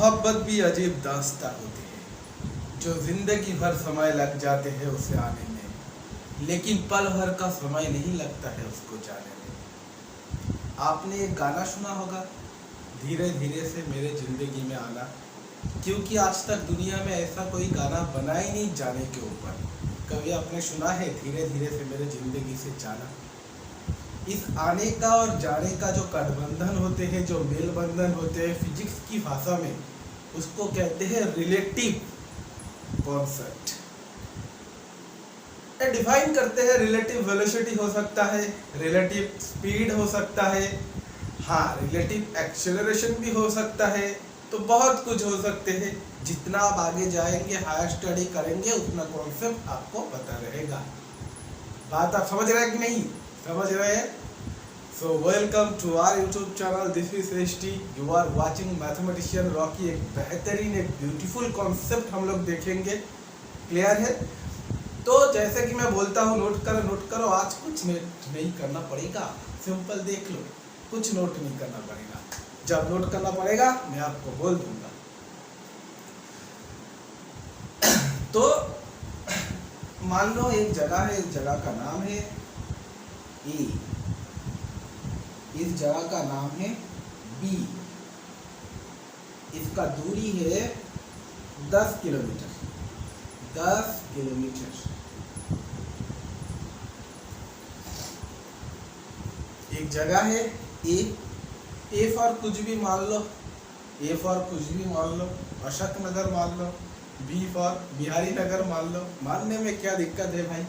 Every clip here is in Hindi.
मोहब्बत भी अजीब दास्ता होती है, जो जिंदगी भर समय लग जाते हैं उसे आने में, लेकिन पल भर का समय नहीं लगता है उसको जाने में। आपने एक गाना सुना होगा, धीरे धीरे से मेरे जिंदगी में आना, क्योंकि आज तक दुनिया में ऐसा कोई गाना बना ही नहीं जाने के ऊपर। कभी आपने सुना है धीरे धीरे से मेरे जिंदगी से जाना? इस आने का और जाने का जो गठबंधन होते हैं, जो मेल बंधन होते हैं, फिजिक्स की भाषा में उसको कहते हैं रिलेटिव कॉन्सेप्ट। डिफाइन करते हैं, रिलेटिव वेलोसिटी हो सकता है, रिलेटिव स्पीड हो सकता है, हाँ रिलेटिव एक्सेलरेशन भी हो सकता है, तो बहुत कुछ हो सकते हैं। जितना आप आगे जाएंगे, हायर स्टडी करेंगे, उतना कॉन्सेप्ट आपको पता रहेगा। बात आप समझ रहे हैं कि नहीं समझ रहे हैं? So welcome to our YouTube channel, this is ST, you are watching mathematician Rocky. एक बेहतरीन, एक ब्यूटीफुल कॉन्सेप्ट हम लोग देखेंगे। क्लियर है? तो जैसे कि मैं बोलता हूँ, नोट करो। आज कुछ नहीं करना पड़ेगा, सिंपल देख लो, कुछ नोट नहीं करना पड़ेगा। जब नोट करना पड़ेगा मैं आपको बोल दूंगा। तो मान लो एक जगह है, इस जगह का नाम है ए, इस जगह का नाम है बी, इसका दूरी है 10 किलोमीटर। 10 किलोमीटर। एक जगह है ए फॉर कुछ भी मान लो, ए फॉर कुछ भी मान लो, अशोक नगर मान लो, बी फॉर बिहारी नगर मान लो। मानने में क्या दिक्कत है भाई?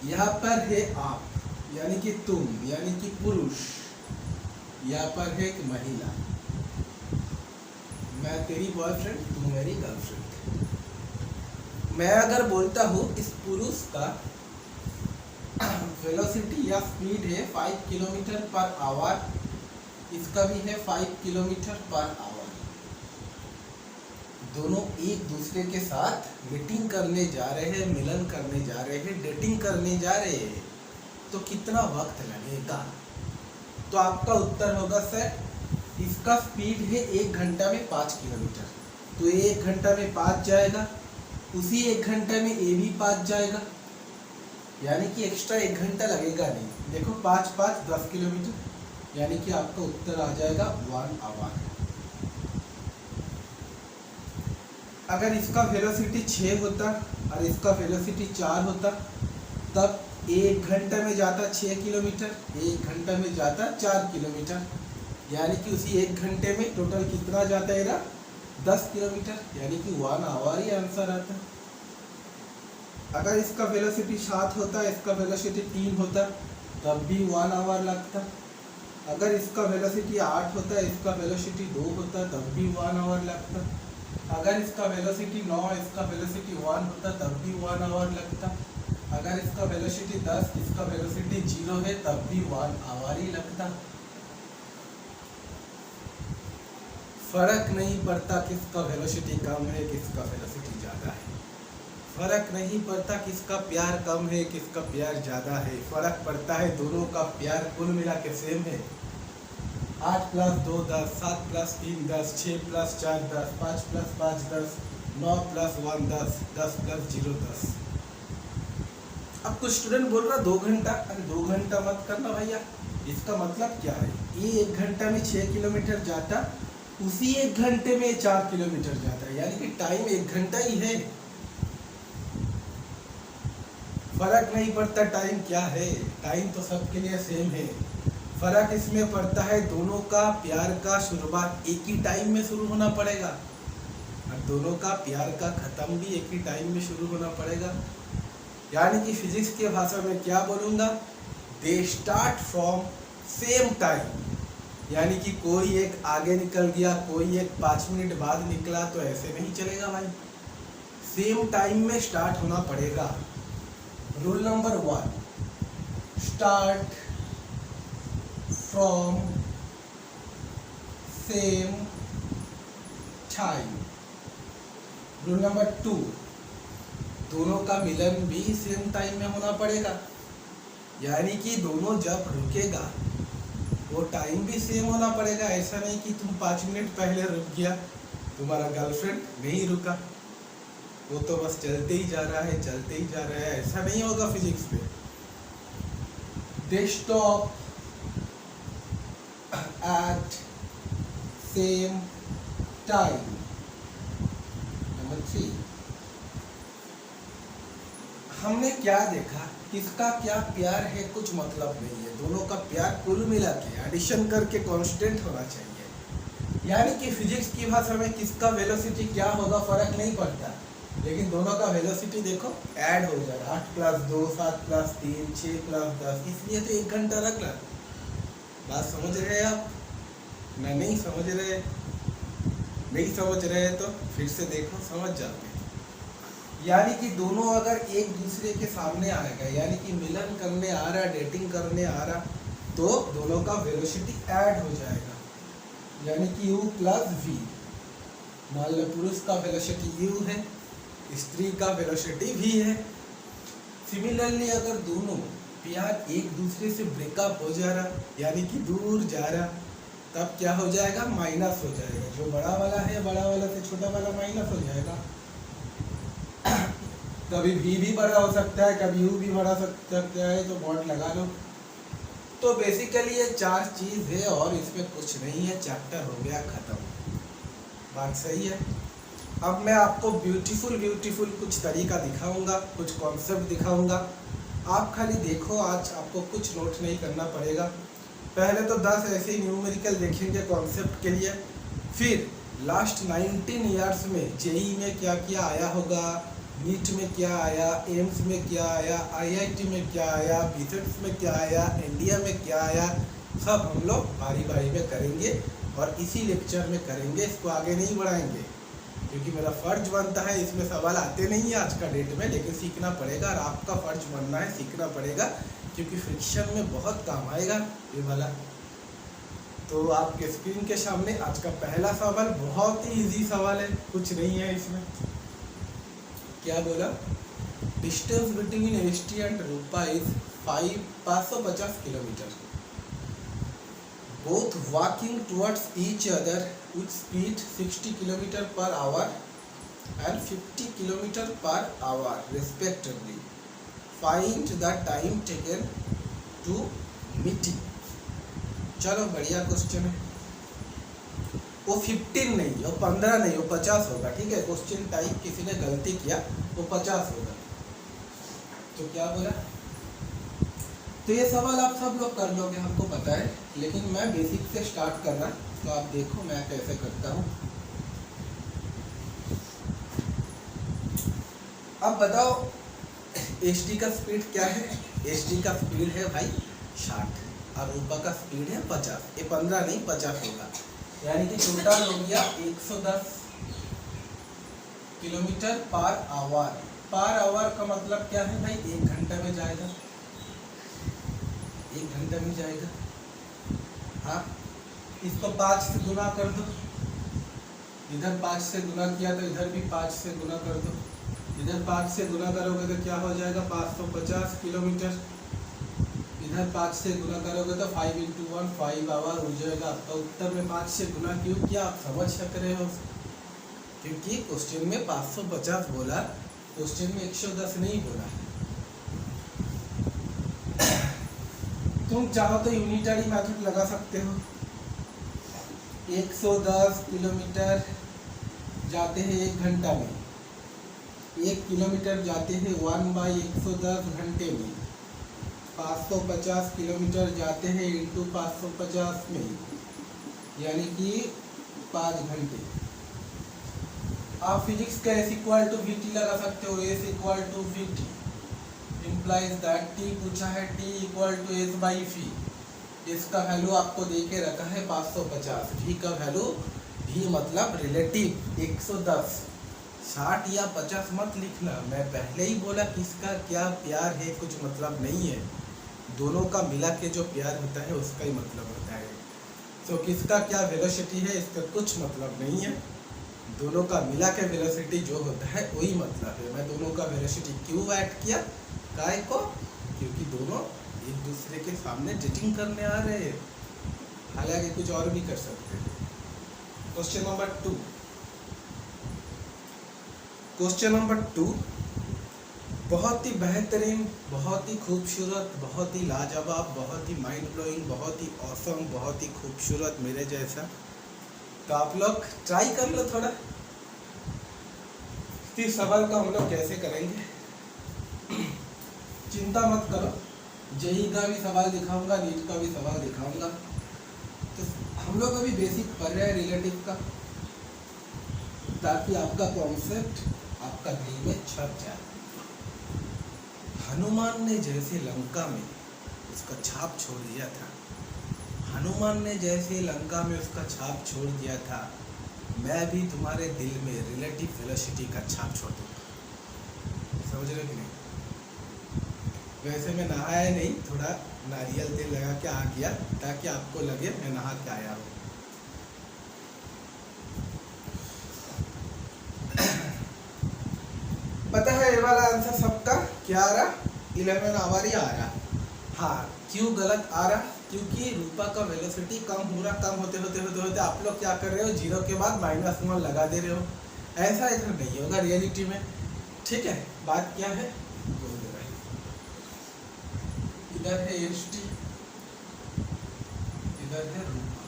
यहाँ पर है आप, यानी कि तुम, यानी कि पुरुष। यहाँ पर है एक महिला, मैं तेरी बॉयफ्रेंड, तू मेरी गर्लफ्रेंड। मैं अगर बोलता हूँ इस पुरुष का वेलोसिटी या स्पीड है 5 किलोमीटर पर आवर, इसका भी है 5 किलोमीटर पर आवर। दोनों एक दूसरे के साथ मीटिंग करने जा रहे हैं, मिलन करने जा रहे हैं, डेटिंग करने जा रहे हैं, तो कितना वक्त लगेगा? तो आपका उत्तर होगा सर, इसका स्पीड है 1 घंटा में 5 किलोमीटर, तो 1 घंटा में 5 जाएगा, उसी 1 घंटे में ए भी 5 जाएगा, यानी कि एक्स्ट्रा 1 घंटा लगेगा नहीं। देखो 5 5 10 किलोमीटर, यानी कि आपका उत्तर आ जाएगा 1 आवर। अगर इसका वेलोसिटी 6 होता और इसका वेलोसिटी 4 होता, तब 1 घंटे में जाता 6 किलोमीटर, 1 घंटे में जाता 4 किलोमीटर, यानी कि उसी 1 घंटे में टोटल कितना जाता है? 10 किलोमीटर, यानी कि 1 आवर ही आंसर आता। अगर इसका वेलोसिटी 7 होता, इसका वेलोसिटी 3 होता, तब भी 1 आवर लगता। अगर इसका वेलोसिटी 8 होता, इसका वेलोसिटी 2 होता, तब भी 1 आवर लगता। अगर इसका वेलोसिटी 9, इसका वेलोसिटी 1 होता, तब भी 1 आवर लगता। अगर इसका वेलोसिटी 10, इसका वेलोसिटी 0 है, तब भी 1 आवर ही लगता। फर्क नहीं पड़ता किसका वेलोसिटी कम है, किसका वेलोसिटी ज़्यादा है। फर्क नहीं पड़ता किसका प्यार कम है, किसका प्यार ज़्यादा है। फर्क पड़ता है दोनों का प्यार कुल मिला के सेम है। 8 + 2 10, 7 + 3 10, 6 + 4 10, 5 + 5 10, 9 + 1 10, 10 + 0 10। अब कुछ स्टूडेंट बोल रहा 2 घंटा, अरे 2 घंटा मत करना भैया। इसका मतलब क्या है? ये 1 घंटा में 6 किलोमीटर जाता, उसी 1 घंटे में 4 किलोमीटर जाता है, यानी कि टाइम 1 घंटा ही है। फर्क नहीं पड़ता टाइम क्या है, टाइम तो सबके लिए सेम है। फर्क इसमें पड़ता है दोनों का प्यार का शुरुआत एक ही टाइम में शुरू होना पड़ेगा, और दोनों का प्यार का खत्म भी एक ही टाइम में शुरू होना पड़ेगा। यानी कि फिजिक्स के भाषा में क्या बोलूँगा, they start from same time. यानी कि कोई एक आगे निकल गया, कोई एक 5 मिनट बाद निकला, तो ऐसे नहीं चलेगा भाई। सेम टाइम में स्टार्ट होना पड़ेगा। Rule number 1, start from same time. Rule number 2, दोनों का मिलन भी सेम टाइम में होना पड़ेगा, यानी कि दोनों जब रुकेगा वो टाइम भी सेम होना पड़ेगा। ऐसा नहीं कि तुम 5 मिनट पहले रुक गया, तुम्हारा गर्लफ्रेंड नहीं रुका, वो तो बस चलते ही जा रहा है, चलते ही जा रहा है, ऐसा नहीं होगा फिजिक्स में। They stop at same time. Number 3, हमने क्या देखा, किसका क्या प्यार है कुछ मतलब नहीं है, दोनों का प्यार कुल मिला के एडिशन करके कांस्टेंट होना चाहिए। यानी कि फिजिक्स की भाषा में किसका वेलोसिटी क्या होगा फर्क नहीं पड़ता, लेकिन दोनों का वेलोसिटी देखो ऐड हो जाएगा। 8 + 2 7 + 3 6 + 10, इसलिए तो 1 घंटा रख ला। बात समझ रहे हैं आप ना? नहीं समझ रहे? नहीं समझ रहे तो फिर से देखो, समझ जाते। यानी कि दोनों अगर एक दूसरे के सामने आएगा, यानी कि मिलन करने आ रहा, डेटिंग करने आ रहा, तो दोनों का वेलोसिटी ऐड हो जाएगा, यानी कि u + v। मान लो पुरुष का वेलोसिटी u है, स्त्री का वेलोसिटी v है। सिमिलरली अगर दोनों प्यार एक दूसरे से ब्रेकअप हो जा रहा, यानी कि दूर जा रहा, तब क्या हो जाएगा, माइनस हो जाएगा। जो बड़ा वाला है, बड़ा वाला से छोटा वाला माइनस हो जाएगा। कभी v भी बड़ा हो सकता है, कभी u भी बड़ा सकता है, तो बॉन्ड लगा लो। तो बेसिकली ये 4 चीज़ है और इसमें कुछ नहीं है, चैप्टर हो गया ख़त्म। बात सही है। अब मैं आपको ब्यूटीफुल कुछ तरीका दिखाऊंगा, कुछ कॉन्सेप्ट दिखाऊंगा। आप खाली देखो, आज आपको कुछ नोट नहीं करना पड़ेगा। पहले तो 10 ऐसे न्यूमेरिकल देखेंगे कॉन्सेप्ट के लिए, फिर लास्ट 19 ईयर्स में जेई में क्या क्या आया होगा, नीट में क्या आया, एम्स में क्या आया, आईआईटी में क्या आया, बीसेट्स में क्या आया, इंडिया में क्या आया, सब हम लोग बारी बारी में करेंगे और इसी लेक्चर में करेंगे। इसको आगे नहीं बढ़ाएंगे क्योंकि मेरा फ़र्ज बनता है, इसमें सवाल आते नहीं है आज का डेट में, लेकिन सीखना पड़ेगा और आपका फ़र्ज बनना है, सीखना पड़ेगा, क्योंकि फ्रिक्शन में बहुत काम आएगा ये वाला। तो आपके स्क्रीन के सामने आज का पहला सवाल बहुत ही इजी सवाल है, कुछ नहीं है इसमें। क्या बोला, distance between ST and Rupa is 550 kilometre. Both walking towards each other with speed 60 kilometre per hour and 50 kilometre per hour respectively. Find the time taken to meeting. चलो बढ़िया क्वेश्चन है। वो 15 नहीं, वो 15 नहीं, वो 50 होगा। ठीक है, क्वेश्चन टाइप किसी ने गलती किया, वो 50 होगा। तो क्या बोला, तो ये सवाल आप सब लोग कर लोगे, हमको पता है, लेकिन मैं बेसिक से स्टार्ट कर रहा, तो आप देखो मैं कैसे करता हूँ। अब बताओ एसटी का स्पीड क्या है। एसटी का स्पीड है भाई 60 और रूपा का स्पीड है 50। ये 15 नहीं 50 होगा, यानी कि टोटल हो गया 110 kilometre per our. Per hour का मतलब क्या है भाई, 1 घंटे में जाएगा, 1 घंटे में जाएगा। हाँ, इसको 5 से गुना कर दो, इधर 5 से गुना किया तो इधर भी 5 से गुना कर दो, इधर 5 से गुना करोगे तो क्या हो जाएगा 550 किलोमीटर, इधर 5 से गुना करोगे तो 5 × 1 5 आवर हो जाएगा। आपका उत्तर में 5 से गुना क्यों किया आप समझ सक रहे हो, क्योंकि क्वेश्चन में 550 बोला, क्वेश्चन में 110 नहीं बोला। तुम चाहो तो यूनिटरी मेथड लगा सकते हो। 110 किलोमीटर जाते हैं 1 घंटा में, 1 किलोमीटर जाते हैं 1/110 घंटे में, 550 किलोमीटर जाते हैं इंटू 550 में, यानी कि 5 घंटे। आप फिजिक्स का S = VT लगा सकते हो। S = VT implies that T पूछा है, T = S/v। इसका वैल्यू आपको दे के रखा है 550, V का वैल्यू, V मतलब रिलेटिव 110। 60 या 50 मत लिखना, मैं पहले ही बोला किसका क्या प्यार है कुछ मतलब नहीं है, दोनों का मिला के जो प्यार होता है उसका ही मतलब होता है। तो किसका क्या वेलोसिटी है इसका कुछ मतलब नहीं है, दोनों का मिला के वेलोसिटी जो होता है वही मतलब है। मैं दोनों का वेलोसिटी क्यों ऐड किया, काय को, क्योंकि दोनों एक दूसरे के सामने डेटिंग करने आ रहे हैं। हालांकि कुछ और भी कर सकते हैं। क्वेश्चन नंबर 2, क्वेश्चन नंबर 2 बहुत ही बेहतरीन, बहुत ही खूबसूरत, बहुत ही लाजवाब, बहुत ही माइंड ब्लोइंग, बहुत ही ऑसम, बहुत ही खूबसूरत मेरे जैसा। तो आप लोग ट्राई कर लो थोड़ा। इस सवाल को हम लोग कैसे करेंगे, चिंता मत करो, जेई का भी सवाल दिखाऊंगा, नीट का भी सवाल दिखाऊंगा। तो हम लोग अभी बेसिक पढ़ रहे हैं रिलेटिव का, ताकि आपका कॉन्सेप्ट आपका दिल में छप जाए। हनुमान ने जैसे लंका में उसका छाप छोड़ दिया था, हनुमान ने जैसे लंका में उसका छाप छोड़ दिया था, मैं भी तुम्हारे दिल में रिलेटिव वेलोसिटी का छाप छोड़ दूंगा। समझ रहे कि नहीं? वैसे मैं नहाया नहीं, थोड़ा नारियल तेल लगा के आ गया ताकि आपको लगे मैं नहा के आया हूँ। पता है ये वाला आंसर सबका क्या आ रहा? 11 आवर ही आ रहा। हाँ, क्यों गलत आ रहा? क्योंकि रूपा का वेलोसिटी कम हो रहा, कम होते होते होते होते आप लोग क्या कर रहे हो, 0 के बाद -1 लगा दे रहे हो। ऐसा इधर नहीं होगा रियलिटी में। ठीक है, बात क्या है, इधर है एच टी, इधर है रूपा।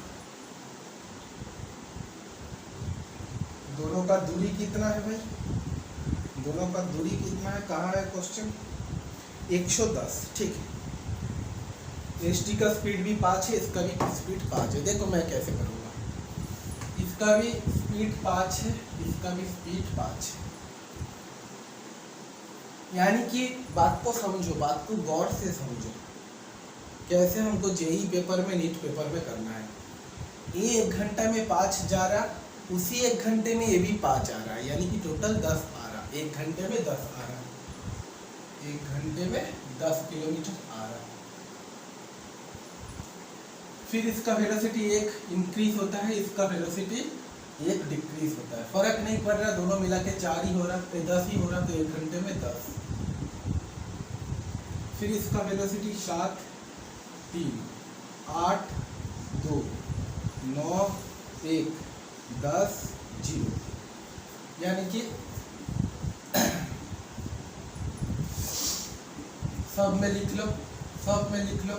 दोनों का दूरी कितना है भाई? दोनों का दूरी कितना है? कहाँ है क्वेश्चन? 110। ठीक है, एच टी का स्पीड भी 5 है, इसका भी स्पीड 5 है। देखो मैं कैसे करूँगा, इसका भी स्पीड 5 है, इसका भी स्पीड 5 है। यानी कि बात को समझो, बात को गौर से समझो, कैसे हमको जेई पेपर में, नीट पेपर में करना है। ये 1 घंटा में 5 जा रहा, उसी 1 घंटे में ये भी 5 आ रहा है, यानी कि टोटल 10 आ रहा। 1 घंटे में 10 आ रहा, 1 घंटे में 10 किलोमीटर आ रहा। फिर इसका वेलोसिटी 1 इंक्रीज होता है, इसका वेलोसिटी 1 डिक्रीज होता है। फर्क नहीं पड़ रहा, दोनों मिला के 4 ही हो रहा, तो 10 ही हो रहा, तो 1 घंटे में 10। फिर इसका वेलोसिटी 7, 3, 8, 2, 9, 1, 10, 0, यानी कि सब में लिख लो, सब में लिख लो।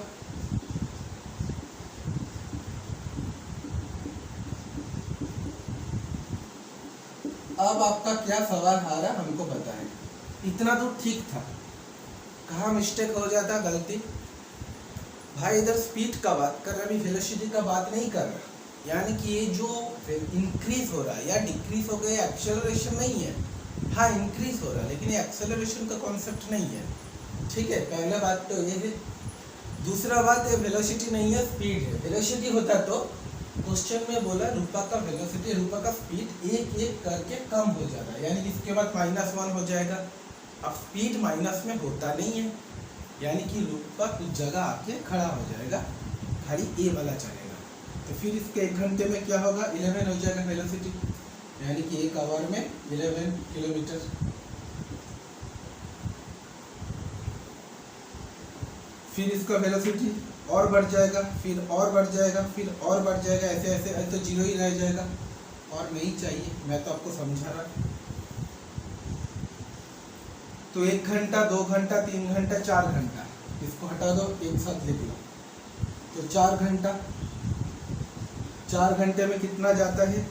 अब आपका क्या सवाल आ रहा हमको बताएं। इतना तो ठीक था, कहाँ मिस्टेक हो जाता, गलती? भाई इधर स्पीड का बात कर रहा, अभी वेलोसिटी का बात नहीं कर रहा। यानी कि ये जो इंक्रीज हो रहा है या डिक्रीज हो गया, एक्सेलरेशन नहीं है। हाँ इंक्रीज हो रहा है, लेकिन ये एक्सेलरेशन का कॉन्सेप्ट नहीं है। ठीक है, पहला बात तो ये है। दूसरा बात है वेलोसिटी नहीं है, स्पीड है। वेलोसिटी होता तो क्वेश्चन में बोला रूपा का वेलोसिटी, रूपा का स्पीड एक एक करके कम हो जा रहा है, यानी कि इसके बाद -1 हो जाएगा। अब स्पीड माइनस में होता नहीं है, यानी कि रूपा कुछ जगह आके खड़ा हो जाएगा, खाली ए वाला चलेगा। तो फिर इसके 1 घंटे में क्या होगा, 11 हो जाएगा वेलोसिटी, यानी कि 1 आवर में 11 किलोमीटर। फिर इसका वेलोसिटी और बढ़ जाएगा, फिर और बढ़ जाएगा, फिर और बढ़ जाएगा, ऐसे ऐसे तो 0 ही रह जाएगा। और नहीं चाहिए, मैं तो आपको समझा रहा। तो 1 घंटा, 2 घंटा, 3 घंटा, 4 घंटा, इसको हटा दो, एक साथ लिख लो। तो 4 घंटा, 4 घंटे में कितना जाता है?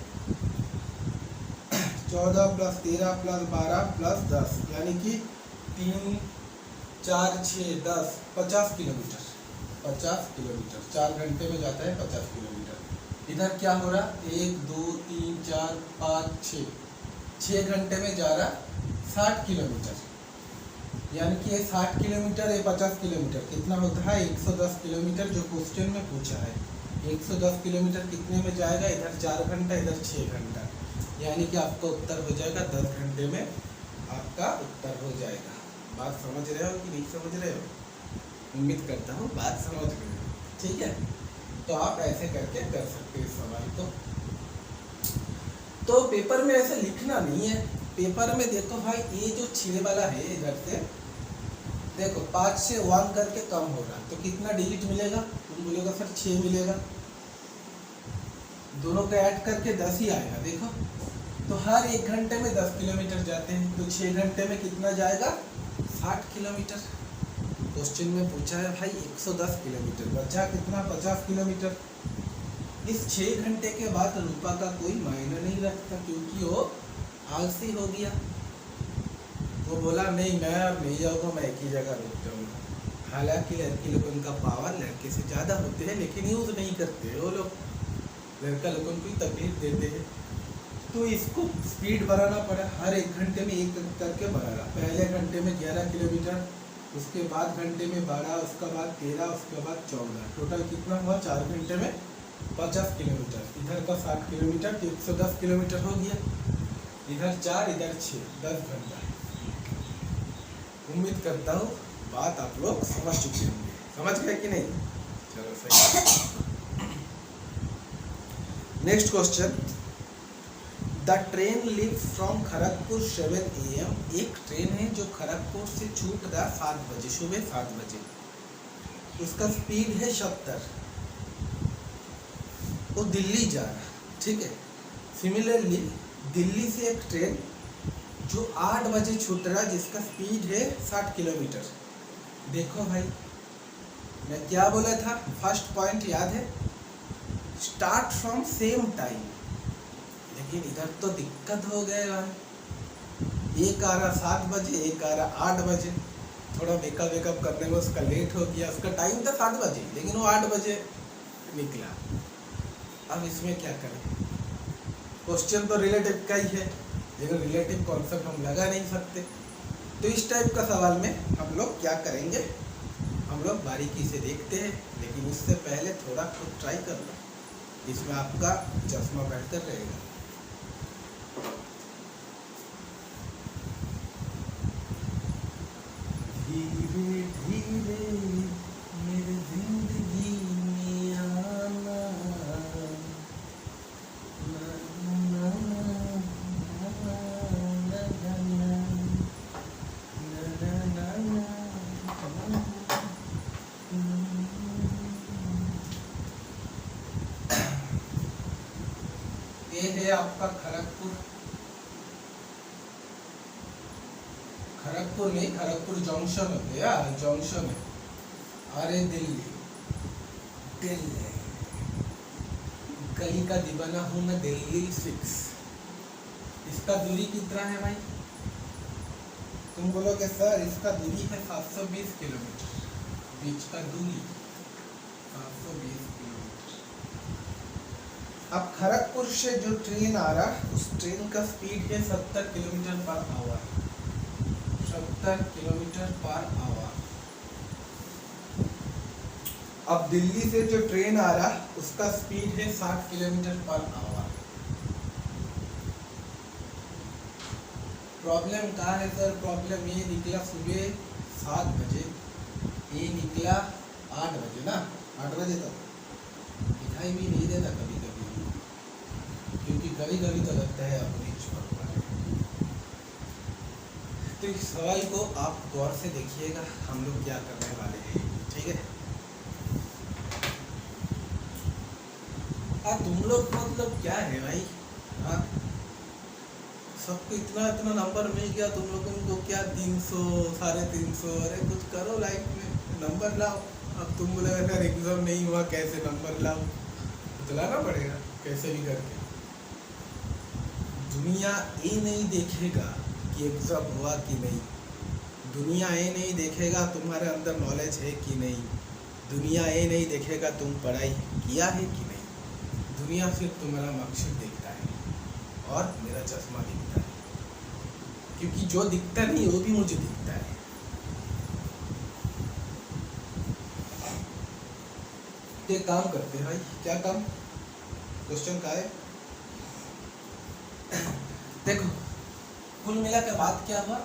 14 + 13 + 12 + 10, यानी कि 3, 4, 6, 10, 50 किलोमीटर। 50 किलोमीटर 4 घंटे में जाता है, 50 किलोमीटर। इधर क्या हो रहा, 1, 2, 3, 4, 5, 6, 6 घंटे में जा रहा 60 किलोमीटर, यानी कि ये 60 किलोमीटर, ये 50 किलोमीटर, कितना होता है 110 किलोमीटर, जो क्वेश्चन में पूछा है। 110 किलोमीटर कितने में जाएगा, इधर 4 घंटा, इधर 6 घंटा, यानी कि आपका उत्तर हो जाएगा 10 घंटे में, आपका उत्तर हो जाएगा। बात समझ रहे हो कि नहीं समझ रहे हो? उम्मीद करता हूँ बात समझ रहे हो। ठीक है, तो आप ऐसे करके कर सकते हो इस सवाल को। तो पेपर में ऐसे लिखना नहीं है, पेपर में देखो भाई, ये जो 6 वाला है, इधर से देखो 5 से 1 करके कम हो रहा, तो कितना डिजिट मिलेगा? तुम बोलेगा सर 6 मिलेगा, दोनों का ऐड करके 10 ही आएगा। देखो तो हर 1 घंटे में 10 किलोमीटर जाते हैं, तो 6 घंटे में कितना जाएगा? 60 किलोमीटर। क्वेश्चन में पूछा है भाई 110 किलोमीटर, बचा कितना? 50 किलोमीटर। इस 6 घंटे के बाद रूपा का कोई मायने नहीं रखता, क्योंकि वो आलसी हो गया। वो बोला नहीं मैं अब नहीं जाऊँगा, मैं एक ही जगह रुक जाऊँगा। हालांकि लड़की लोगों का पावर लड़के से ज़्यादा होते हैं, लेकिन यूज़ नहीं करते वो लोग, लड़का लोगों को ही तकलीफ देते हैं। तो इसको स्पीड बढ़ाना पड़ा, हर 1 घंटे में एक करके बढ़ाना। पहले घंटे में 11 किलोमीटर, उसके बाद घंटे में 12, उसके बाद 13, उसके बाद 14, टोटल कितना हुआ? 4 घंटे में 50 किलोमीटर। इधर का 60 किलोमीटर, तो 110 किलोमीटर हो गया। इधर 4, इधर 6, 10 घंटा। उम्मीद करता हूँ बात आप लोग समझ चुके होंगे। समझ गए कि नहीं? चलो सही। Next question, the train leave from Kharagpur 7 AM। एक ट्रेन है जो खड़गपुर से छूट रहा 7 बजे, सुबह 7 बजे। उसका स्पीड है 70। वो दिल्ली जा रहा, ठीक है। सिमिलरली दिल्ली से एक ट्रेन जो 8 बजे छूट रहा, जिसका स्पीड है 60 किलोमीटर। देखो भाई मैं क्या बोला था, फर्स्ट पॉइंट याद है, स्टार्ट फ्रॉम सेम टाइम। लेकिन इधर तो दिक्कत हो गए भाई, एक आ रहा 7 बजे, एक आ रहा 8 बजे। थोड़ा मेकअप करने में उसका लेट हो गया। उसका टाइम था 7 बजे, लेकिन वो 8 बजे निकला। अब इसमें क्या करें? क्वेश्चन तो रिलेटिव का ही है, लेकिन रिलेटिव कॉन्सेप्ट हम लगा नहीं सकते। तो इस टाइप का सवाल में हम लोग क्या करेंगे, हम लोग बारीकी से देखते हैं। लेकिन उससे पहले थोड़ा खुद ट्राई कर लो, इसमें आपका चश्मा बेहतर रहेगा। धीरे धीरे मेरी जिंदगी में आना, ये है आपका खड़गपुर। खड़गपुर नहीं, खड़गपुर जंक्शन हो गया, जंक्शन है। अरे दिल्ली, दिल्ली गली का दीवाना हूँ मैं, दिल्ली 6। इसका दूरी कितना है भाई? तुम बोलोगे सर इसका दूरी है 720 किलोमीटर। बीच का दूरी 720 किलोमीटर। अब खड़गपुर से जो ट्रेन आ रहा, उस ट्रेन का स्पीड है 70 kilometre per our. 70 kilometre per hour. अब दिल्ली से जो ट्रेन आ रहा, उसका स्पीड है 60 किलोमीटर पर आवर। प्रॉब्लम कहाँ है सर? प्रॉब्लम ये निकला सुबह 7 बजे, ये निकला 8 बजे ना, 8 बजे तक दिखाई भी नहीं देता कभी कभी, क्योंकि कभी कभी तो लगता है अपनी तो इस सवाल को आप गौर से देखिएगा, हम लोग क्या करने वाले हैं, ठीक है? तुम लोग मतलब क्या है भाई, हाँ सबको इतना इतना नंबर मिल गया, तुम लोगों को क्या 300 350? अरे कुछ करो लाइफ में, नंबर लाओ। अब तुम बोले अगर एग्जाम नहीं हुआ कैसे नंबर लाओ, तो लाना पड़ेगा कैसे भी करके। दुनिया ये नहीं देखेगा कि एग्जाम हुआ कि नहीं, दुनिया ये नहीं देखेगा तुम्हारे अंदर नॉलेज है कि नहीं, दुनिया ये नहीं देखेगा तुम पढ़ाई किया है कि नहीं, दुनिया सिर्फ तुम्हारा मकसद देखता है और मेरा चश्मा दिखता है, क्योंकि जो दिखता नहीं वो भी मुझे दिखता है। तो काम करते हैं भाई, क्या काम? क्वेश्चन का है, देखो कुल मिला के बाद क्या हुआ,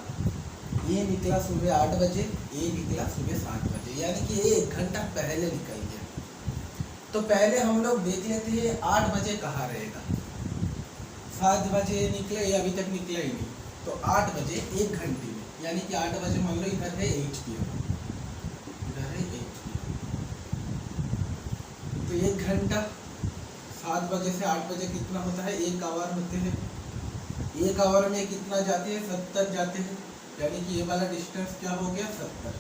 ये निकला सुबह 8 बजे, ये निकला सुबह 7 बजे, यानी कि ये 1 घंटा पहले निकल गया। तो पहले हम लोग देख लेते हैं 8 बजे कहाँ रहेगा। 7 बजे निकले, ये अभी तक निकला ही नहीं, तो 8 बजे 1 घंटे में, यानी कि 8 बजे मान लो इधर है 8 PM, इधर है 8 PM, तो 1 घंटा 7 बजे से 8 बजे कितना होता है, 1 आवर होते हैं। 1 आवर में कितना जाते हैं, 70 जाते हैं, यानी कि ये वाला डिस्टेंस क्या हो गया, 70।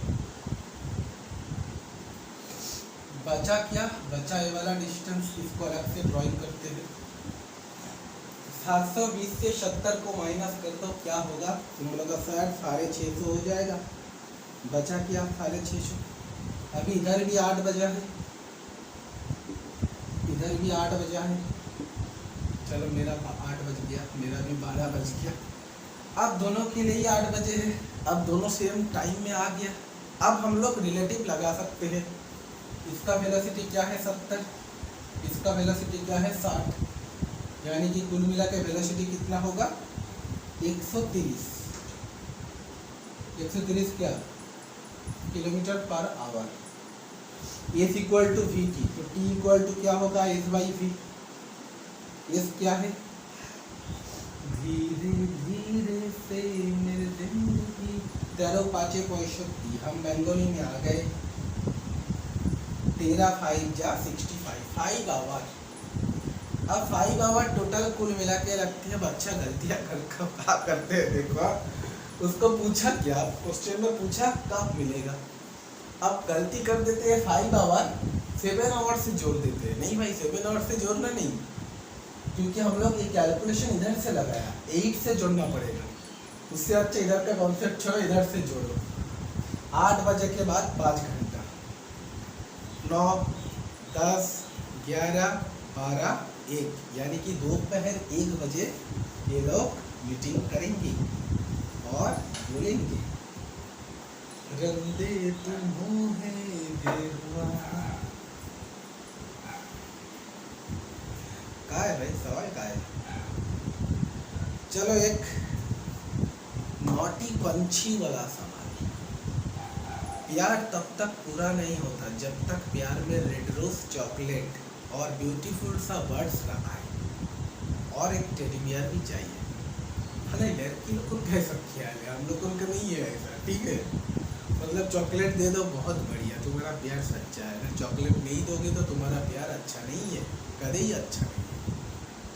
बचा क्या, बचा ये वाला डिस्टेंस, इसको अलग से ड्राइंग करते हैं। 720 से 70 को माइनस कर दो, क्या होगा, तुम लोग का शायद 650 हो जाएगा। बचा क्या, 650। अभी इधर भी 8 बजा है, इधर भी 8 बजा है। चलो मेरा 8 बज गया, मेरा भी 12 बज गया। अब दोनों के लिए 8 बजे है, अब दोनों सेम टाइम में आ गया। अब हम लोग रिलेटिव लगा सकते हैं। इसका वेलोसिटी क्या है, 70, इसका वेलोसिटी क्या है, 60, यानी कि कुल मिला के वेलोसिटी कितना होगा, 130। 130 क्या, kilometre per hour. S equal to v t, तो टी इक्वल टू क्या होगा, एस बाई वी। एस क्या है, धीरे धीरे से मेरे जिंदगी 13 5 65। हम बंगाली में आ गए। 13 5 जा 65, 5 आवर। अब 5 आवर टोटल कुल मिला के रखते हैं। बच्चा गलतियाँ क्या करते हैं, देखो उसको पूछा क्या, क्वेश्चन में पूछा कब मिलेगा, अब गलती कर देते हैं 5 आवर 7 आवर से जोड़ देते हैं। नहीं भाई, 7 आवर से जोड़ना नहीं, क्योंकि हम लोग ये कैलकुलेशन इधर से लगाया, 8 से जोड़ना पड़ेगा। उससे अच्छा इधर का कॉन्सेप्ट छोड़ो, इधर से जोड़ो। 8 बजे के बाद 5 घंटा, 9 10 11 12 1, यानी कि दोपहर 1 बजे ये लोग मीटिंग करेंगे और बोलेंगे, रंदे तुम्हें बेहुआ। का है भाई, सवाल का है। चलो एक नोटी पंछी वाला सवाल। प्यार तब तक पूरा नहीं होता जब तक प्यार में रेड रोज चॉकलेट और ब्यूटीफुल सा बर्ड्स ना आए, और एक टेडी बियर भी चाहिए। भले लड़की लोग को कैसा ख्याल है, हम लोगों का नहीं है ऐसा, ठीक है। मतलब चॉकलेट दे दो, बहुत बढ़िया, तुम्हारा प्यार सच्चा है। अगर चॉकलेट नहीं दोगे तो तुम्हारा प्यार अच्छा नहीं है, कभी ही अच्छा नहीं है,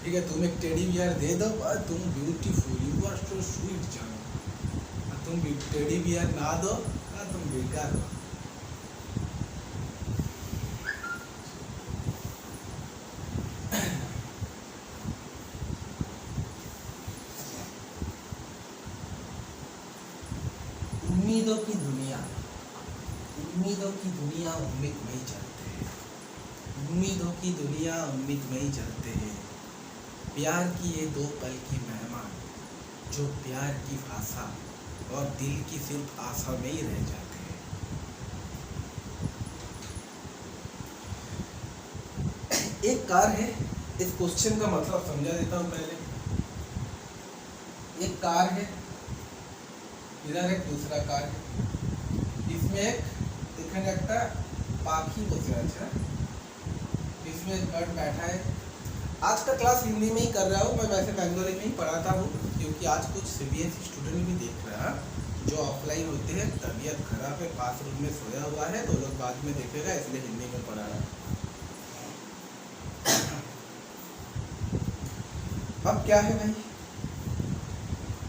ठीक है। तुम एक टेडी बियर दे दो, तुम beautiful, you are so sweet जानो। तुम टेडी बियर ना दो, तुम बेकार हो। उम्मीदों की दुनिया, उम्मीदों की दुनिया उम्मीद में ही चलते हैं। उम्मीदों की दुनिया उम्मीद में ही चलते हैं। प्यार की ये 2 पल की मेहमान, जो प्यार की भाषा और दिल की सिर्फ आशा में ही रह जाते हैं। एक कार है, इस क्वेश्चन का मतलब समझा देता हूँ पहले। एक कार है, इधर एक दूसरा कार है, इसमें एक देखने लगता पाखी बोलते हैं, इसमें एक बर्ड बैठा है। आज का क्लास हिंदी में ही कर रहा हूँ मैं, वैसे बंगाली में ही पढ़ाता हूँ, क्योंकि आज कुछ सीबीएसई स्टूडेंट भी देख रहा है जो ऑफलाइन होते हैं, तबीयत खराब है, पास रूम में सोया हुआ है, तो लोग बाद में देखेगा, इसलिए हिंदी में पढ़ा रहा है। अब क्या है भाई,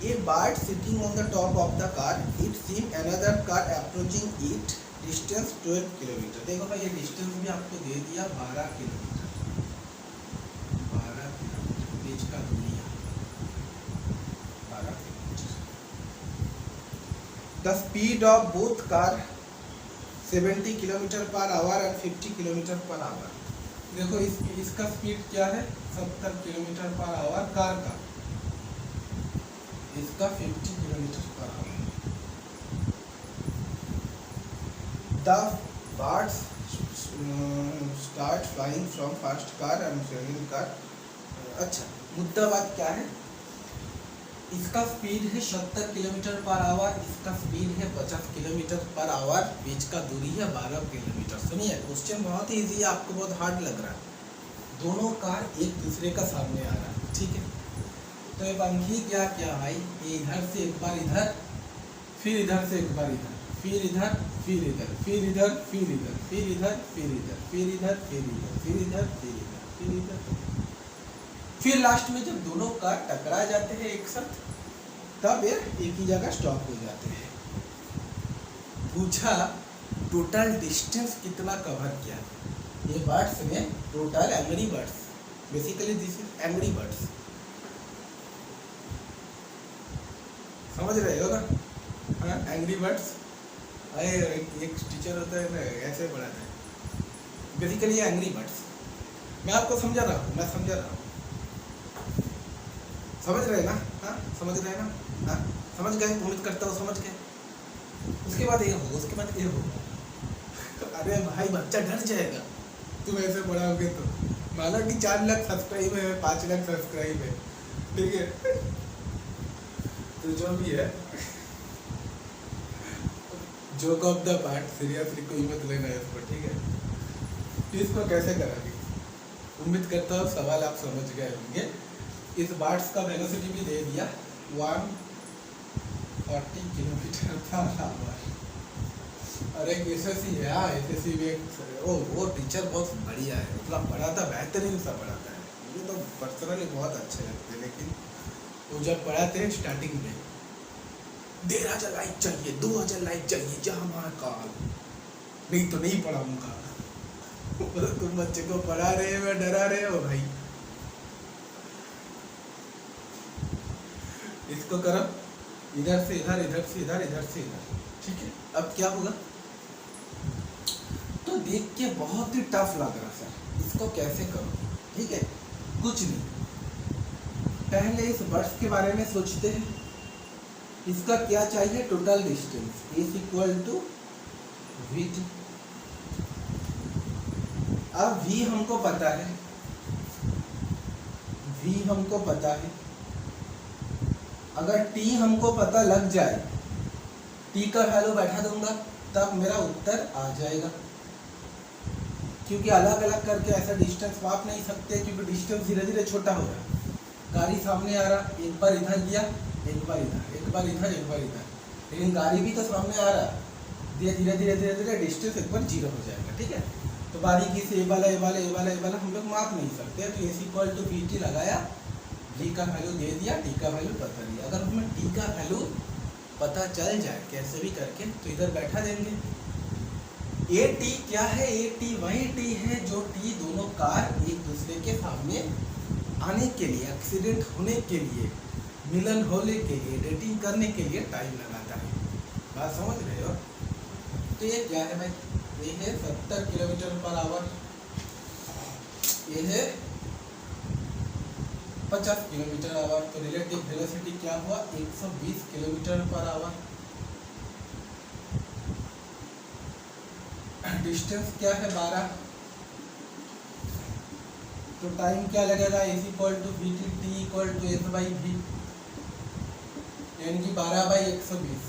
A bird sitting on the top of the car, it seems another car approaching it, distance 12 kilometre. देखो भाई, ये डिस्टेंस भी आपको दे दिया 12 किलोमीटर, 12 किलोमीटर बीच का दूरी है, 12 kilometre. The speed of both car 70 kilometre per our और 50 किलोमीटर पर आवर। देखो इसका स्पीड क्या है, 70 किलोमीटर पर आवर कार का, इसका 50 kilometre per our. The birds start flying from first car and second car। अच्छा, मुद्दा बात क्या है, इसका स्पीड है 70 किलोमीटर पर आवर, इसका स्पीड है 50 किलोमीटर पर आवर, बीच का दूरी है 12 किलोमीटर। सुनिए, क्वेश्चन बहुत ही इजी है, आपको बहुत हार्ड लग रहा है। दोनों कार एक दूसरे का सामने आ रहा है, ठीक है। तो ये पंखी क्या क्या भाई, ये इधर से एक बार इधर, फिर इधर से एक बार इधर, फिर इधर, फिर इधर, फिर इधर, फिर इधर, फिर इधर, फिर इधर, फिर इधर, फिर इधर, फिर इधर, फिर इधर, फिर इधर, फिर लास्ट में जब दोनों कार टकरा जाते हैं एक साथ, तब ये एक ही जगह स्टॉप हो जाते हैं। पूछा टोटल डिस्टेंस कितना कवर किया। ये बर्ड्स में total angry birds, basically this is angry birds, समझ रहे हो ना? हाँ, एंग्री बर्ड्स। अरे एक टीचर होता है ना, ऐसे पढ़ाता है, बेसिकली एंग्री बर्ड्स। मैं आपको समझा रहा हूँ, मैं समझा रहा हूँ, समझ रहे ना? हाँ, समझ रहे ना? हाँ, समझ गए, उम्मीद करता हूँ समझ गए। उसके बाद ये होगा, उसके बाद ये होगा। अरे भाई बच्चा डर जाएगा तुम ऐसे पढ़ाओगे तो। माना कि 4 लाख सब्सक्राइब है, 5 लाख सब्सक्राइब है, ठीक है, तो जो भी है, joke of the part, seriously कोई मत लेना है इसको, ठीक है। इसको कैसे कराएंगे? उम्मीद करता हूँ सवाल आप समझ गए होंगे। इस बार्ड्स का वेलोसिटी भी दे दिया, 140 किलोमीटर पर आवर। अरे एसएससी है, हाँ एसएससी में वो टीचर बहुत बढ़िया है, मतलब पढ़ाता बेहतरीन सा पढ़ाता है। मुझे तो पर्सनली बहुत अच्छे लगते हैं, लेकिन वो जब पढ़ाते हैं स्टार्टिंग में 1,500 लाइक चाहिए, 2,000 लाइक चाहिए, जहाँ महाकाल, नहीं तो नहीं पढ़ाऊंगा। तुम बच्चे को पढ़ा रहे हो, डरा रहे हो भाई। इसको करो इधर से इधर, इधर से इधर, इधर से इधर, ठीक है। अब क्या होगा? तो देख के बहुत ही टफ लग रहा सर, इसको कैसे करो? ठीक है, कुछ नहीं, पहले इस बर्ड्स के बारे में सोचते हैं। इसका क्या चाहिए? Total distance is equal to v t. अब v हमको पता है, v हमको पता है। अगर t हमको पता लग जाए, t का वैल्यू बैठा दूंगा, तब मेरा उत्तर आ जाएगा। क्योंकि अलग अलग करके ऐसा डिस्टेंस माप नहीं सकते, क्योंकि डिस्टेंस धीरे धीरे छोटा हो रहा है। गाड़ी सामने आ रहा, एक बार इधर गया, एक बार इधर, एक बार इधर, एक बार इधर, लेकिन गाड़ी भी तो सामने आ रहा, धीरे धीरे धीरे धीरे धीरे डिस्टेंस एक बार 0 हो जाएगा, ठीक है। तो बारीकी से ये वाला ये वाला ये वाला ये वाला हम लोग माप नहीं सकते। तो is equal to v t लगाया, v का वैल्यू दे दिया, t का वैल्यू पता दिया। अगर हमें t का वैल्यू पता चल जाए कैसे भी करके, तो इधर बैठा देंगे। ए टी क्या है? ए टी वही टी है जो टी दोनों कार एक दूसरे के सामने आने के लिए, एक्सीडेंट होने के लिए, मिलन होने के लिए, डेटिंग करने के लिए टाइम लगाता है। बात समझ रहे हो? तो ये क्या है भाई? ये है 70 किलोमीटर पर आवर, ये है 50 किलोमीटर आवर। तो रिलेटिव वेलोसिटी क्या हुआ? 120 किलोमीटर पर आवर। डिस्टेंस क्या है? 12। तो टाइम क्या लगेगा? Is equal to v t, t equal to s by v, यानी कि 12/120,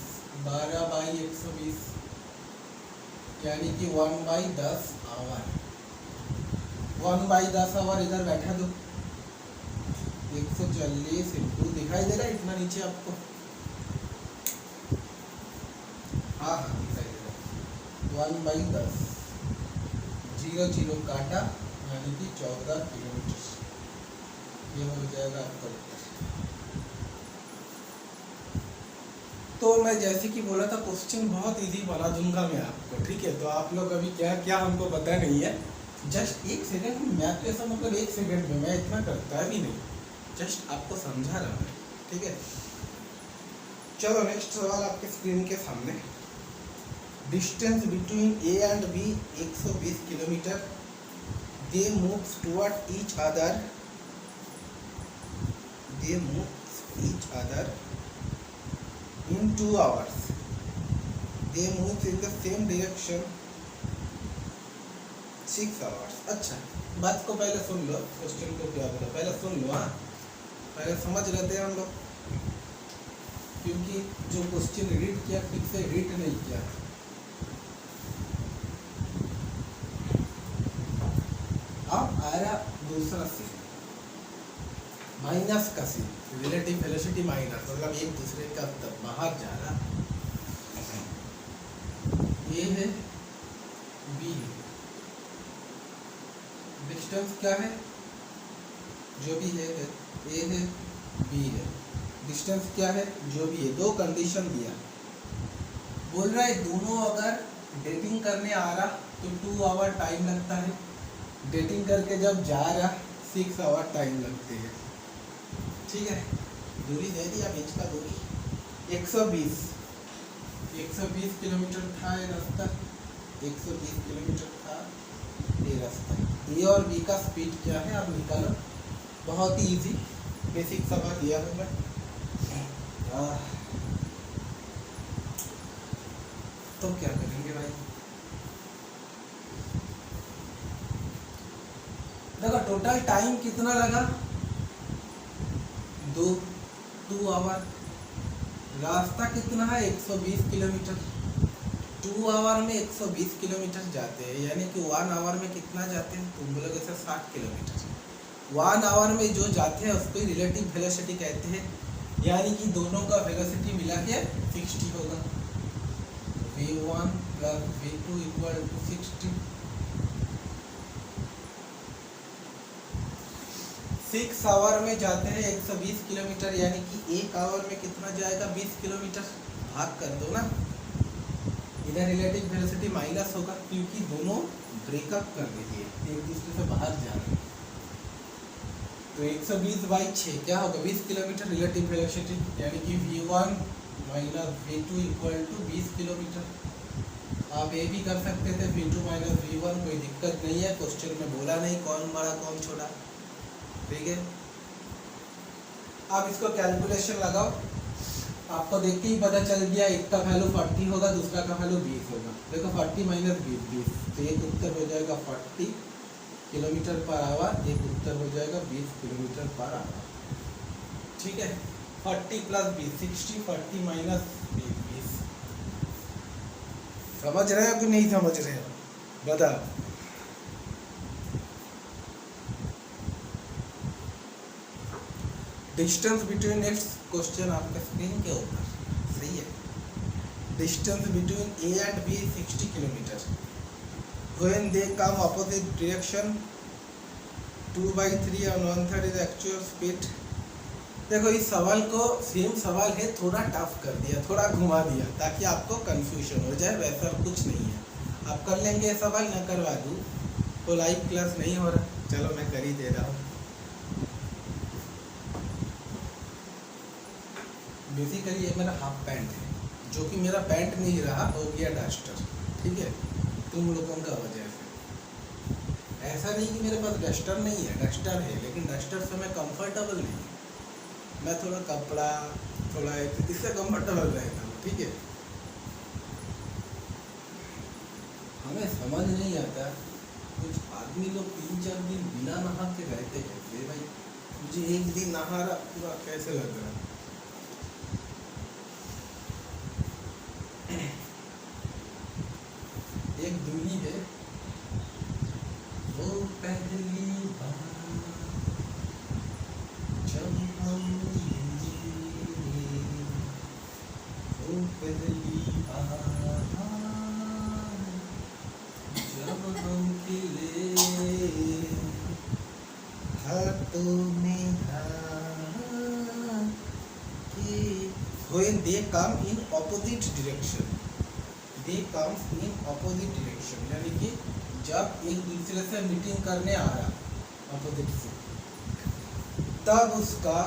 12/120, यानी कि 1/10 आवर। 1/10 आवर इधर बैठा दो, 140 इंटू, दिखाई दे रहा है इतना नीचे आपको? हाँ हाँ दिखाई दे रहा है। 1/10, 0 0 काटा, यानी कि 14 किलोमीटर। ये हो जाएगा आपका उत्तर। तो मैं जैसे कि बोला था, क्वेश्चन बहुत इजी बना दूंगा मैं आपको, ठीक है। तो आप लोग अभी क्या क्या हमको पता नहीं है, जस्ट 1 सेकंड में मैथ तो ऐसा, मतलब 1 सेकंड में मैं इतना करता भी नहीं, जस्ट आपको समझा रहा हूँ, ठीक है। चलो नेक्स्ट सवाल आपके स्क्रीन के सामने। Distance between A and B 120 kilometre. They moves toward each other, they moves each other in 2 hours. They move in the same direction 6 hours. अच्छा, बात को पहले सुन लो, क्वेश्चन को क्या बोला पहले सुन लो। हाँ, पहले समझ लेते हैं हम लोग, क्योंकि जो क्वेश्चन रीड किया ठीक से रीड नहीं किया। अब आ रहा दूसरा सीन, माइनस का सीन, रिलेटिव वेलोसिटी माइनस, मतलब एक दूसरे का बाहर जा रहा। ये है बी, डिस्टेंस क्या है? जो भी है ए है बी है, डिस्टेंस क्या है जो भी है, दो कंडीशन दिया। बोल रहा है दोनों अगर डेटिंग करने आ रहा तो 2 आवर टाइम लगता है, डेटिंग करके जब जा रहा 6 आवर टाइम लगते हैं। ठीक है, दूरी दे दिया, बीच का दूरी 120 किलोमीटर था ये रास्ता, 120 किलोमीटर था ये रास्ता। ए और बी का स्पीड क्या है आप निकालो, बहुत ही इजी, बेसिक समझ दिया हूँ मैं। तो क्या करेंगे भाई, देखो टोटल टाइम कितना लगा, 2 आवर, रास्ता कितना है 120 किलोमीटर, 2 आवर में 120 किलोमीटर जाते हैं, यानी कि 1 आवर में कितना जाते हैं, तुम बोलोगे सर 60 किलोमीटर। 1 आवर में जो जाते हैं उसको रिलेटिव वेलोसिटी कहते हैं, यानी कि दोनों का वेलोसिटी मिला के 60 होगा, v1 plus v2 equal to 60। 6 our में जाते हैं 120 किलोमीटर, यानी कि 1 आवर में कितना जाएगा 20 किलोमीटर, भाग कर दो ना, इधर रिलेटिव वेलोसिटी माइनस होगा क्योंकि दोनों ब्रेकअप कर रही है, एक दूसरे से बाहर जा रहे हैं। तो 120 बाई 6 क्या होगा 20 किलोमीटर रिलेटिव वेलोसिटी, यानी कि v1 minus v2 equal to 20 kilometre. आप ये भी कर सकते थे v2 माइनस v1, कोई दिक्कत नहीं है, क्वेश्चन में बोला नहीं कौन बड़ा कौन छोटा, ठीक है। आप इसको कैलकुलेशन लगाओ, आपको देख के ही पता चल गया, एक का वैल्यू 40 होगा, दूसरा का वैल्यू 20 होगा। देखो 40 माइनस 20, तो एक उत्तर हो जाएगा 40 किलोमीटर पर आवर, एक उत्तर हो जाएगा 20 किलोमीटर पर आवर। ठीक है, 40 प्लस 20 60, 40 माइनस 20। समझ रहे हो कि नहीं समझ रहे हो, बताओ। डिस्टेंस बिटवीन, नेक्स्ट क्वेश्चन आपके स्क्रीन के ऊपर, सही है। Distance between A and B 60 kilometre, when they come opposite direction 2/3 और 1/3 इज एक्चुअल स्पीड। देखो इस सवाल को सेम सवाल है, थोड़ा टफ कर दिया, थोड़ा घुमा दिया ताकि आपको कंफ्यूजन हो जाए, वैसा कुछ नहीं है। आप कर लेंगे ये सवाल, ना करवा दूँ तो लाइव क्लास नहीं हो रहा, चलो मैं कर ही दे रहा हूँ। बेसिकली ये मेरा हाफ पैंट है, जो कि मेरा पैंट नहीं रहा, हो गया डस्टर, ठीक है, तुम लोगों का वजह से। ऐसा नहीं कि मेरे पास डस्टर नहीं है, डस्टर है, लेकिन डस्टर से मैं कंफर्टेबल नहीं हूँ, मैं थोड़ा कपड़ा थोड़ा इससे कंफर्टेबल रहता हूँ, ठीक है। हमें समझ नहीं आता कुछ आदमी लोग 3-4 दिन बिना नहा के रहते कैसे भाई, मुझे एक दिन नहा रहा पूरा कैसे लग रहा। एक दूरी है, वो पहली बार जब हम मिले, वो पहली बार जब हम खिले, हाथों में हाथ के। When they come in opposite direction, they comes in opposite direction, यानी कि जब एक दूसरे से मीटिंग करने आ रहा अपोजिट से, तब उसका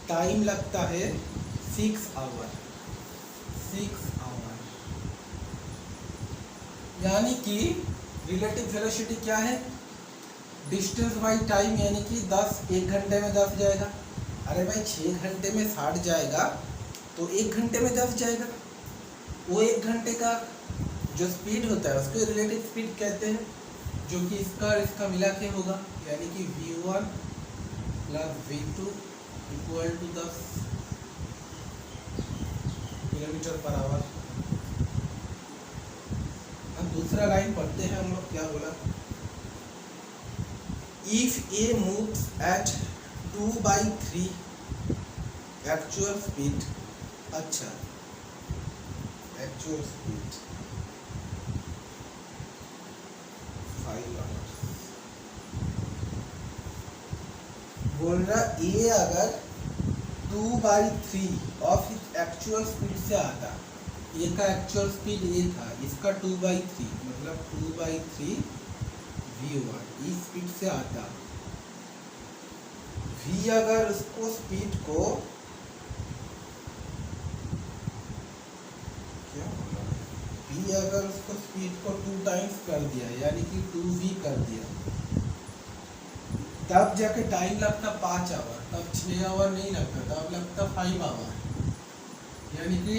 टाइम लगता है 6 आवर, 6 आवर, यानी कि रिलेटिव वेलोसिटी क्या है, डिस्टेंस बाई टाइम, यानी कि 10, 1 घंटे में 10 जाएगा। अरे भाई 6 घंटे में 60 जाएगा तो 1 घंटे में 10 जाएगा, वो 1 घंटे का जो स्पीड होता है उसको रिलेटिव स्पीड कहते हैं, जो कि इसका मिला के होगा, यानी कि v1 plus v2 equal to 10 kilometre per hour. अब दूसरा लाइन पढ़ते हैं हम लोग, क्या बोला, if A moves at 2/3 actual speed, अच्छा एक्चुअल स्पीड 5 आवर्स, बोल रहा ए अगर 2/3 ऑफ इस एक्चुअल स्पीड से आता, ए का एक्चुअल स्पीड ए था, इसका 2/3 मतलब 2/3 v1 इस स्पीड से आता, v अगर उसको स्पीड को क्या बोला, v अगर उसको स्पीड को 2 टाइम्स कर दिया यानी कि 2v कर दिया, तब जाके टाइम लगता 5 आवर, तब 6 आवर नहीं लगता, तब लगता 5 आवर, यानी कि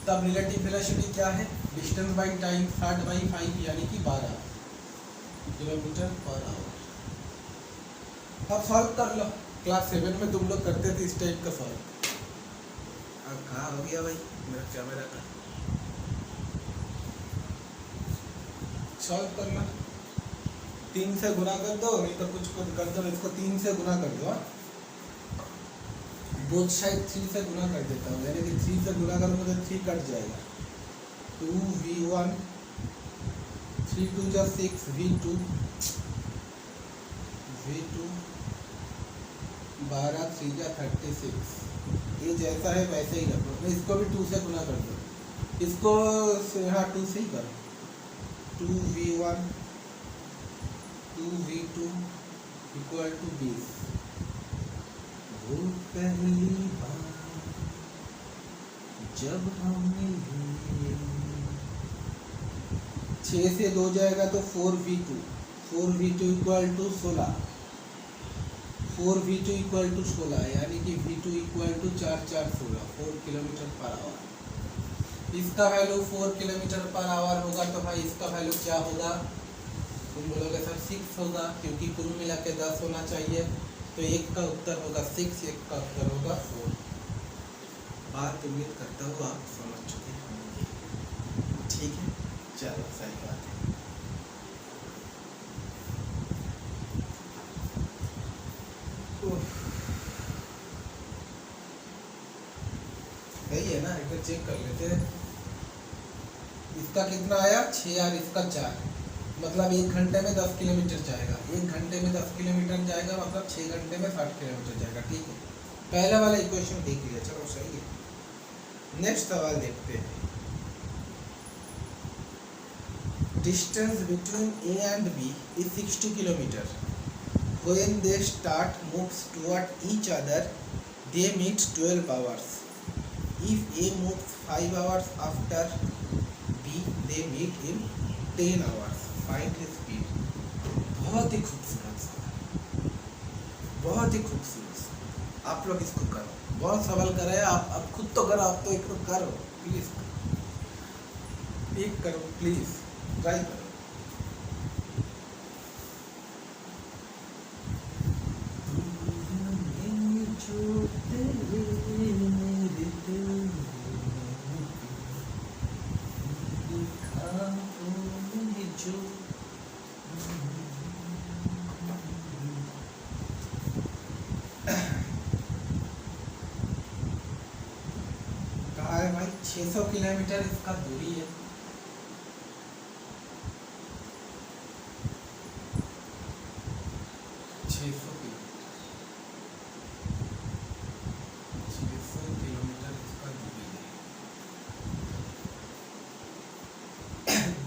तब रिलेटिव वेलोसिटी क्या है, डिस्टेंस बाई टाइम 60/5 यानी कि 12 किलोमीटर पर आवर। अब सॉल्व कर लो, क्लास 7 में तुम लोग करते थे इस टाइप का सॉल्व। अब कहाँ हो गया भाई मेरा कैमरा का, सॉल्व करना, 3 से गुना कर दो, नहीं तो कुछ कर दो, इसको 3 से गुना कर दो, बोथ साइड 3 से गुना कर देता हूँ, यानी कि 3 से गुना करूँगा तो 3 कट जाएगा, 2v1, 3 2 जा 6, v2 12 3 जा 36, ये जैसा है वैसे ही रखो, मैं इसको भी 2 से गुना कर दो, इसको हाँ 2 से ही करो, 2v1 2v2 इक्वल टू 20। वो पहली बार जब हम मिले, 6 से 2 जाएगा तो 4v2 equal to 16, 4v2 equal to 16 यानी कि v2 equal to 4 4 16, 4 kilometre per hour. इसका वैल्यू 4 किलोमीटर पर आवर होगा तो भाई इसका वैल्यू क्या होगा, तुम बोलोगे सर 6 होगा, क्योंकि कुल मिला के 10 होना चाहिए, तो एक का उत्तर होगा 6, एक का उत्तर होगा 4। बात उम्मीद करता हूँ आप समझ चुके होंगे, ठीक है, चलो सही बात है। सही है ना, एक बार चेक कर लेते हैं, इसका कितना आया 6 और इसका 4, मतलब 1 घंटे में 10 किलोमीटर जाएगा, 1 घंटे में 10 किलोमीटर जाएगा मतलब 6 घंटे में 60 किलोमीटर जाएगा, ठीक है, पहला वाला इक्वेशन देख लिया, चलो सही है। नेक्स्ट सवाल देखते हैं, distance between A and B is 60 kilometre, when they start moves toward each other they meet 12 hours, if A moves 5 hours after B they meet in 10 hours, find his speed. बहुत ही खूबसूरत सवाल, बहुत ही खूबसूरत, आप लोग इसको करो, बहुत सवाल कर रहे हैं आप, अब खुद तो करो, आप तो एक करो प्लीज, एक करो प्लीज, ट्राई करो। कहा है भाई 600 किलोमीटर इसका दूरी है,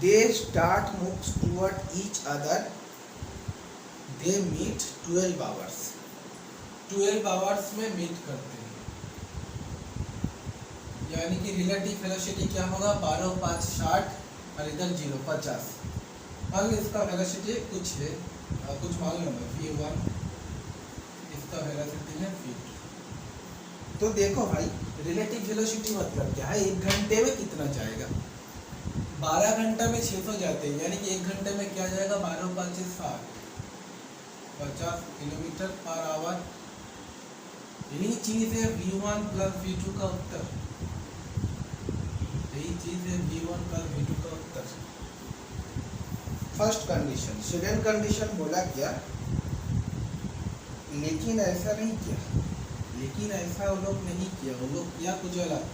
they start moves toward each other, they meet 12 hours, 12 hours में मीट करते हैं, यानी कि रिलेटिव वेलोसिटी क्या होगा 12 5 60 और इधर 0 50, मान लो इसका वेलोसिटी कुछ है, कुछ मान लो v1, इसका वेलोसिटी है फीट, तो देखो भाई रिलेटिव वेलोसिटी मतलब क्या है, 1 घंटे में कितना जाएगा, 12 घंटे में 600 जाते हैं, यानी कि 1 घंटे में क्या जाएगा 12 5 60, 50 किलोमीटर पर आवर, यही चीज है v1 प्लस v2 का उत्तर, यही चीज है v1 प्लस v2 का उत्तर। फर्स्ट कंडीशन, सेकंड कंडीशन बोला क्या, लेकिन ऐसा नहीं किया, लेकिन ऐसा वो लोग नहीं किया, वो लोग किया कुछ अलग,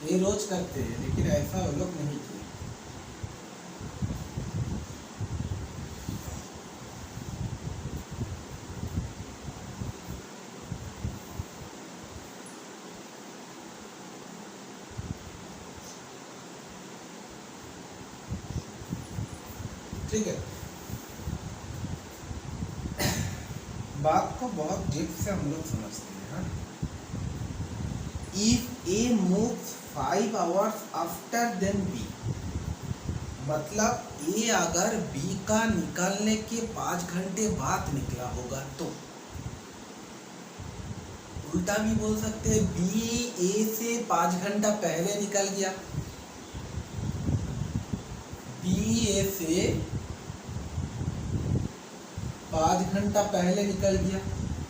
ये रोज करते हैं लेकिन ऐसा वो लोग नहीं किया। ठीक है, बात को बहुत डीप से हम लोग समझते हैं। हाँ, if A moves 5 hours after then B, मतलब ए अगर बी का निकलने के 5 घंटे बाद निकला होगा तो, उल्टा भी बोल सकते हैं बी ए से 5 घंटा पहले निकल गया, बी ए से 5 घंटा पहले निकल गया,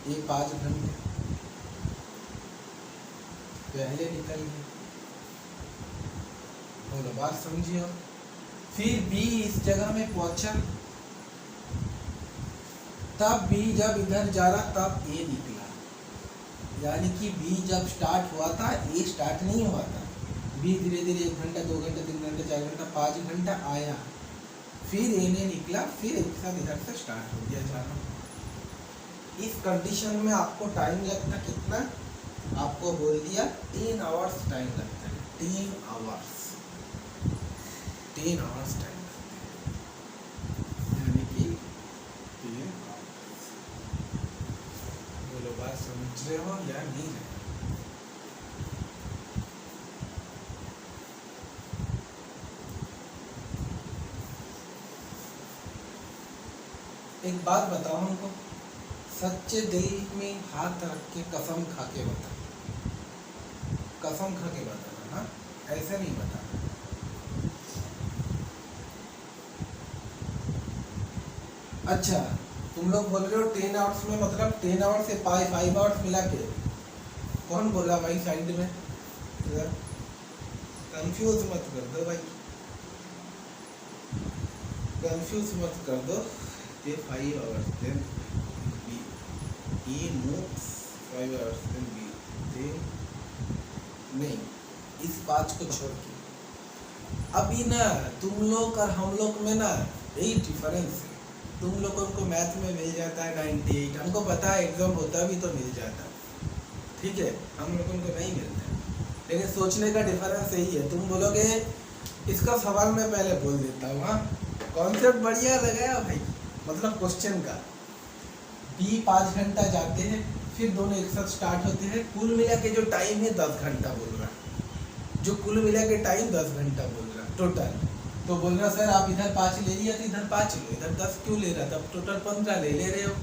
ये 5 घंटे पहले निकल गया। बोलो बात समझिए। फिर बी इस जगह में पहुंचा, तब बी जब इधर जा रहा तब ए निकला, यानी कि बी जब स्टार्ट हुआ था ए स्टार्ट नहीं हुआ था। बी धीरे धीरे 1 घंटा 2 घंटा 3 घंटा 4 घंटा 5 घंटा आया, फिर ए ने निकला, फिर एक साथ इधर से स्टार्ट हो गया जाना। इस कंडीशन में आपको टाइम लगता कितना, आपको बोल दिया 10 आवर्स टाइम लगता है, 10 आवर्स टाइम लगता है, यानी कि 10 आवर्स। बोलो बात समझ रहे हो या नहीं रहे? एक बात बताओ हमको, सच्चे दिल में हाथ रख के कसम खा के बता, कसम खा के बताना। हाँ, ऐसे नहीं बताना। अच्छा, तुम लोग बोल रहे हो 10 आवर्स में, मतलब 10 आवर्स से 5 आवर्स मिला के, कौन बोला भाई साइड में? कंफ्यूज मत कर दो भाई, कंफ्यूज मत कर दो। ये 5 hours then B, A moves 5 hours then B, then नहीं, इस बात को छोड़ के अभी ना तुम लोग और हम लोग में ना यही डिफरेंस है। तुम लोगों को मैथ में मिल जाता है 98, हमको पता है एग्जाम होता भी तो मिल जाता, ठीक है, हम लोगों को नहीं मिलता, लेकिन सोचने का डिफरेंस यही है। तुम बोलोगे इसका सवाल मैं पहले बोल देता हूँ। हाँ, कॉन्सेप्ट बढ़िया लगाया भाई, मतलब क्वेश्चन का। बी 5 घंटा जाते हैं, फिर दोनों एक साथ स्टार्ट होते हैं, कुल मिला के जो टाइम है 10 घंटा बोल रहा, जो कुल मिला के टाइम 10 घंटा बोल रहा टोटल। तो बोल रहा सर आप इधर 5 ले लिया तो इधर 5 लो, इधर 10 क्यों ले रहा था, टोटल 15 ले रहे हो,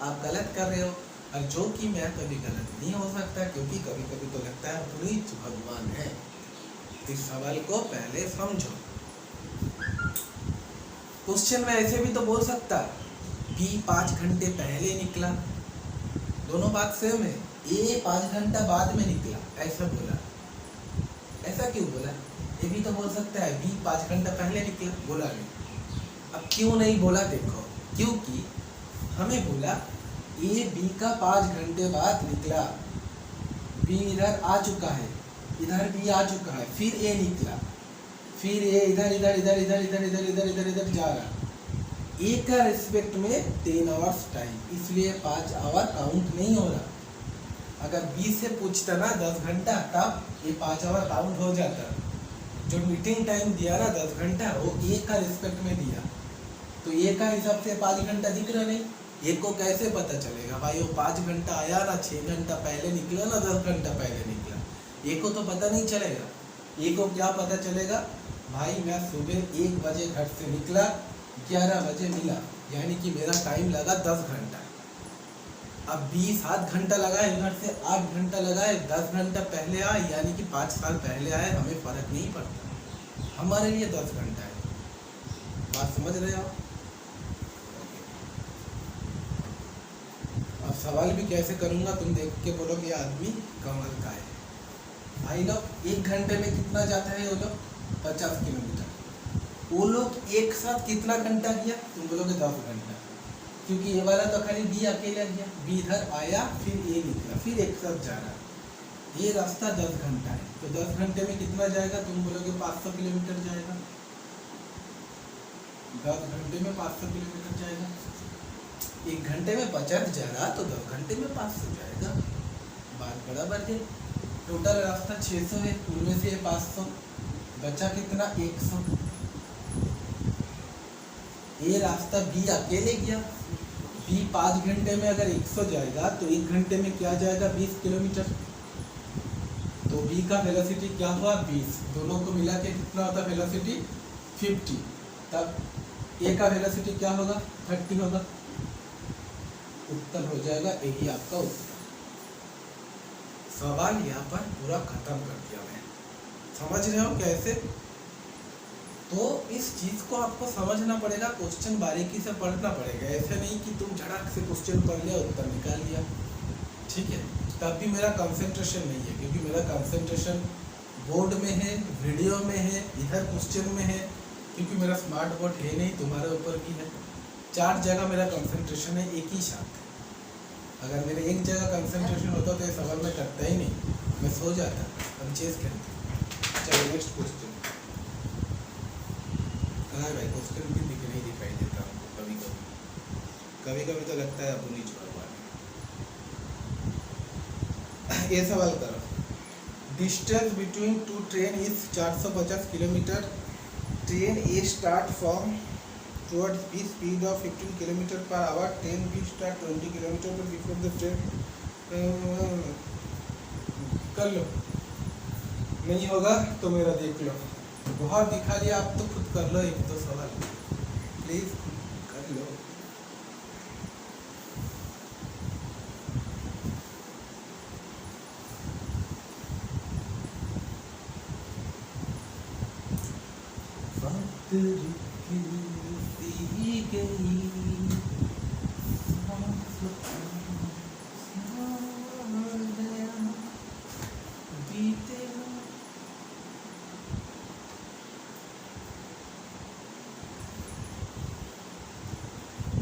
आप गलत कर रहे हो। और जो कि मैं कभी गलत नहीं हो सकता, क्योंकि कभी कभी तो लगता है अपनी भगवान है। इस सवाल को पहले समझो। क्वेश्चन में ऐसे भी तो बोल सकता, बी 5 घंटे पहले निकला, दोनों बात सेम है। ए 5 घंटा बाद में निकला, ऐसा बोला, ऐसा क्यों बोला? ये भी तो बोल सकता है बी 5 घंटा पहले निकला, बोला नहीं। अब क्यों नहीं बोला देखो, क्योंकि हमें बोला ए बी का 5 घंटे बाद निकला, बी इधर आ चुका है, इधर बी आ चुका है, फिर ए निकला, फिर ए इधर इधर इधर इधर इधर इधर इधर इधर इधर जा रहा। ए का रिस्पेक्ट में 10 आवर्स टाइम, इसलिए 5 आवर काउंट नहीं हो रहा। अगर बी से पूछता ना 10 घंटा, तब ये 5 आवर काउंट हो जाता। जो मीटिंग टाइम दिया ना 10 घंटा, वो ए का रिस्पेक्ट में दिया, तो ए का हिसाब से 5 घंटा दिख रहा नहीं। ए को कैसे पता चलेगा भाई वो 5 घंटा आया ना, 6 घंटा पहले निकला ना 10 घंटा पहले निकला, ए को तो पता नहीं चलेगा। ए को क्या पता चलेगा भाई, मैं सुबह 1 बजे घर से निकला, 11 बजे मिला, यानी कि मेरा टाइम लगा 10 घंटा। अब 7 घंटा लगाए, उधर से 8 घंटा लगाए, 10 घंटा पहले आए, यानी कि 5 साल पहले आए, हमें फर्क नहीं पड़ता, हमारे लिए 10 घंटा है। बात समझ रहे हो? अब सवाल भी कैसे करूंगा, तुम देख के बोलोगे आदमी कमाल का है। भाई लोग 1 घंटे में कितना जाता है, वो लोग 50 किलोमीटर। वो लोग एक साथ कितना घंटा गया, तुम बोलोगे 10 घंटा, क्योंकि ये वाला तो खाली बी अकेला गया, बी इधर आया, फिर ए निकला, फिर एक साथ जा रहा। ये रास्ता 10 घंटा है, तो 10 घंटे में कितना जाएगा, तुम बोलोगे 500 किलोमीटर जाएगा। 10 घंटे में 500 किलोमीटर जाएगा। 1 घंटे में 50 जा रहा, तो 10 घंटे में 500 जाएगा। बात बराबर है। टोटल रास्ता 600 है, उनमें से 500 बचा कितना, 100। ए रास्ता बी अकेले गया, बी 5 घंटे में अगर 100 जाएगा तो 1 घंटे में क्या जाएगा 20 किलोमीटर। तो बी का वेलोसिटी क्या हुआ 20, दोनों को मिला के कितना होता वेलोसिटी 50। तब ए का वेलोसिटी क्या होगा 30 होगा। उत्तर हो जाएगा यही आपका उत्तर। सवाल यहाँ पर पूरा खत्म कर दिया मैं, समझ रहे हो कैसे। तो इस चीज को आपको समझना पड़ेगा, क्वेश्चन बारीकी से पढ़ना पड़ेगा। ऐसे नहीं कि तुम झड़क से क्वेश्चन पढ़ लिया उत्तर निकाल लिया, ठीक है। तब भी मेरा कंसंट्रेशन नहीं है, क्योंकि मेरा कंसंट्रेशन बोर्ड में है, वीडियो में है, इधर क्वेश्चन में है, क्योंकि मेरा स्मार्ट बोर्ड है नहीं, तुम्हारे ऊपर भी है। 4 जगह मेरा कंसंट्रेशन है एक ही साथ। अगर मेरे एक जगह कंसंट्रेशन होता तो ये सवाल मैं करता ही नहीं, मैं सो जाता, हम चेस खेलते। चलो नेक्स्ट क्वेश्चन। कहाँ है भाई क्वेश्चन भी नहीं दिखाई देता हमको कभी कभी तो लगता है अपनी छोड़ वाले। ये सवाल करो, distance between 2 train is 450 kilometre. Train A start from towards B speed of 15 km per hour, train B start 20 km before the train। कर लो, नहीं होगा तो मेरा देख लो, बहुत दिखा लिया, आप तो खुद कर लो एक दो सवाल प्लीज कर लो।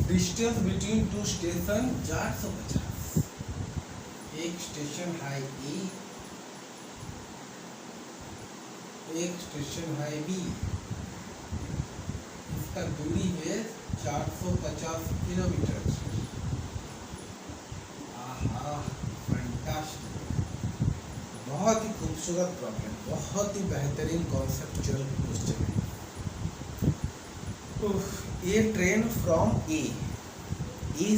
Distance between 2 station 450। एक स्टेशन है ए, एक स्टेशन है बी, इसका दूरी है 450 किलोमीटर। आहा फैंटास्टिक, बहुत ही खूबसूरत प्रॉब्लम, बहुत ही बेहतरीन कॉन्सेप्चुअल क्वेश्चन है। ये ट्रेन फ्रॉम ए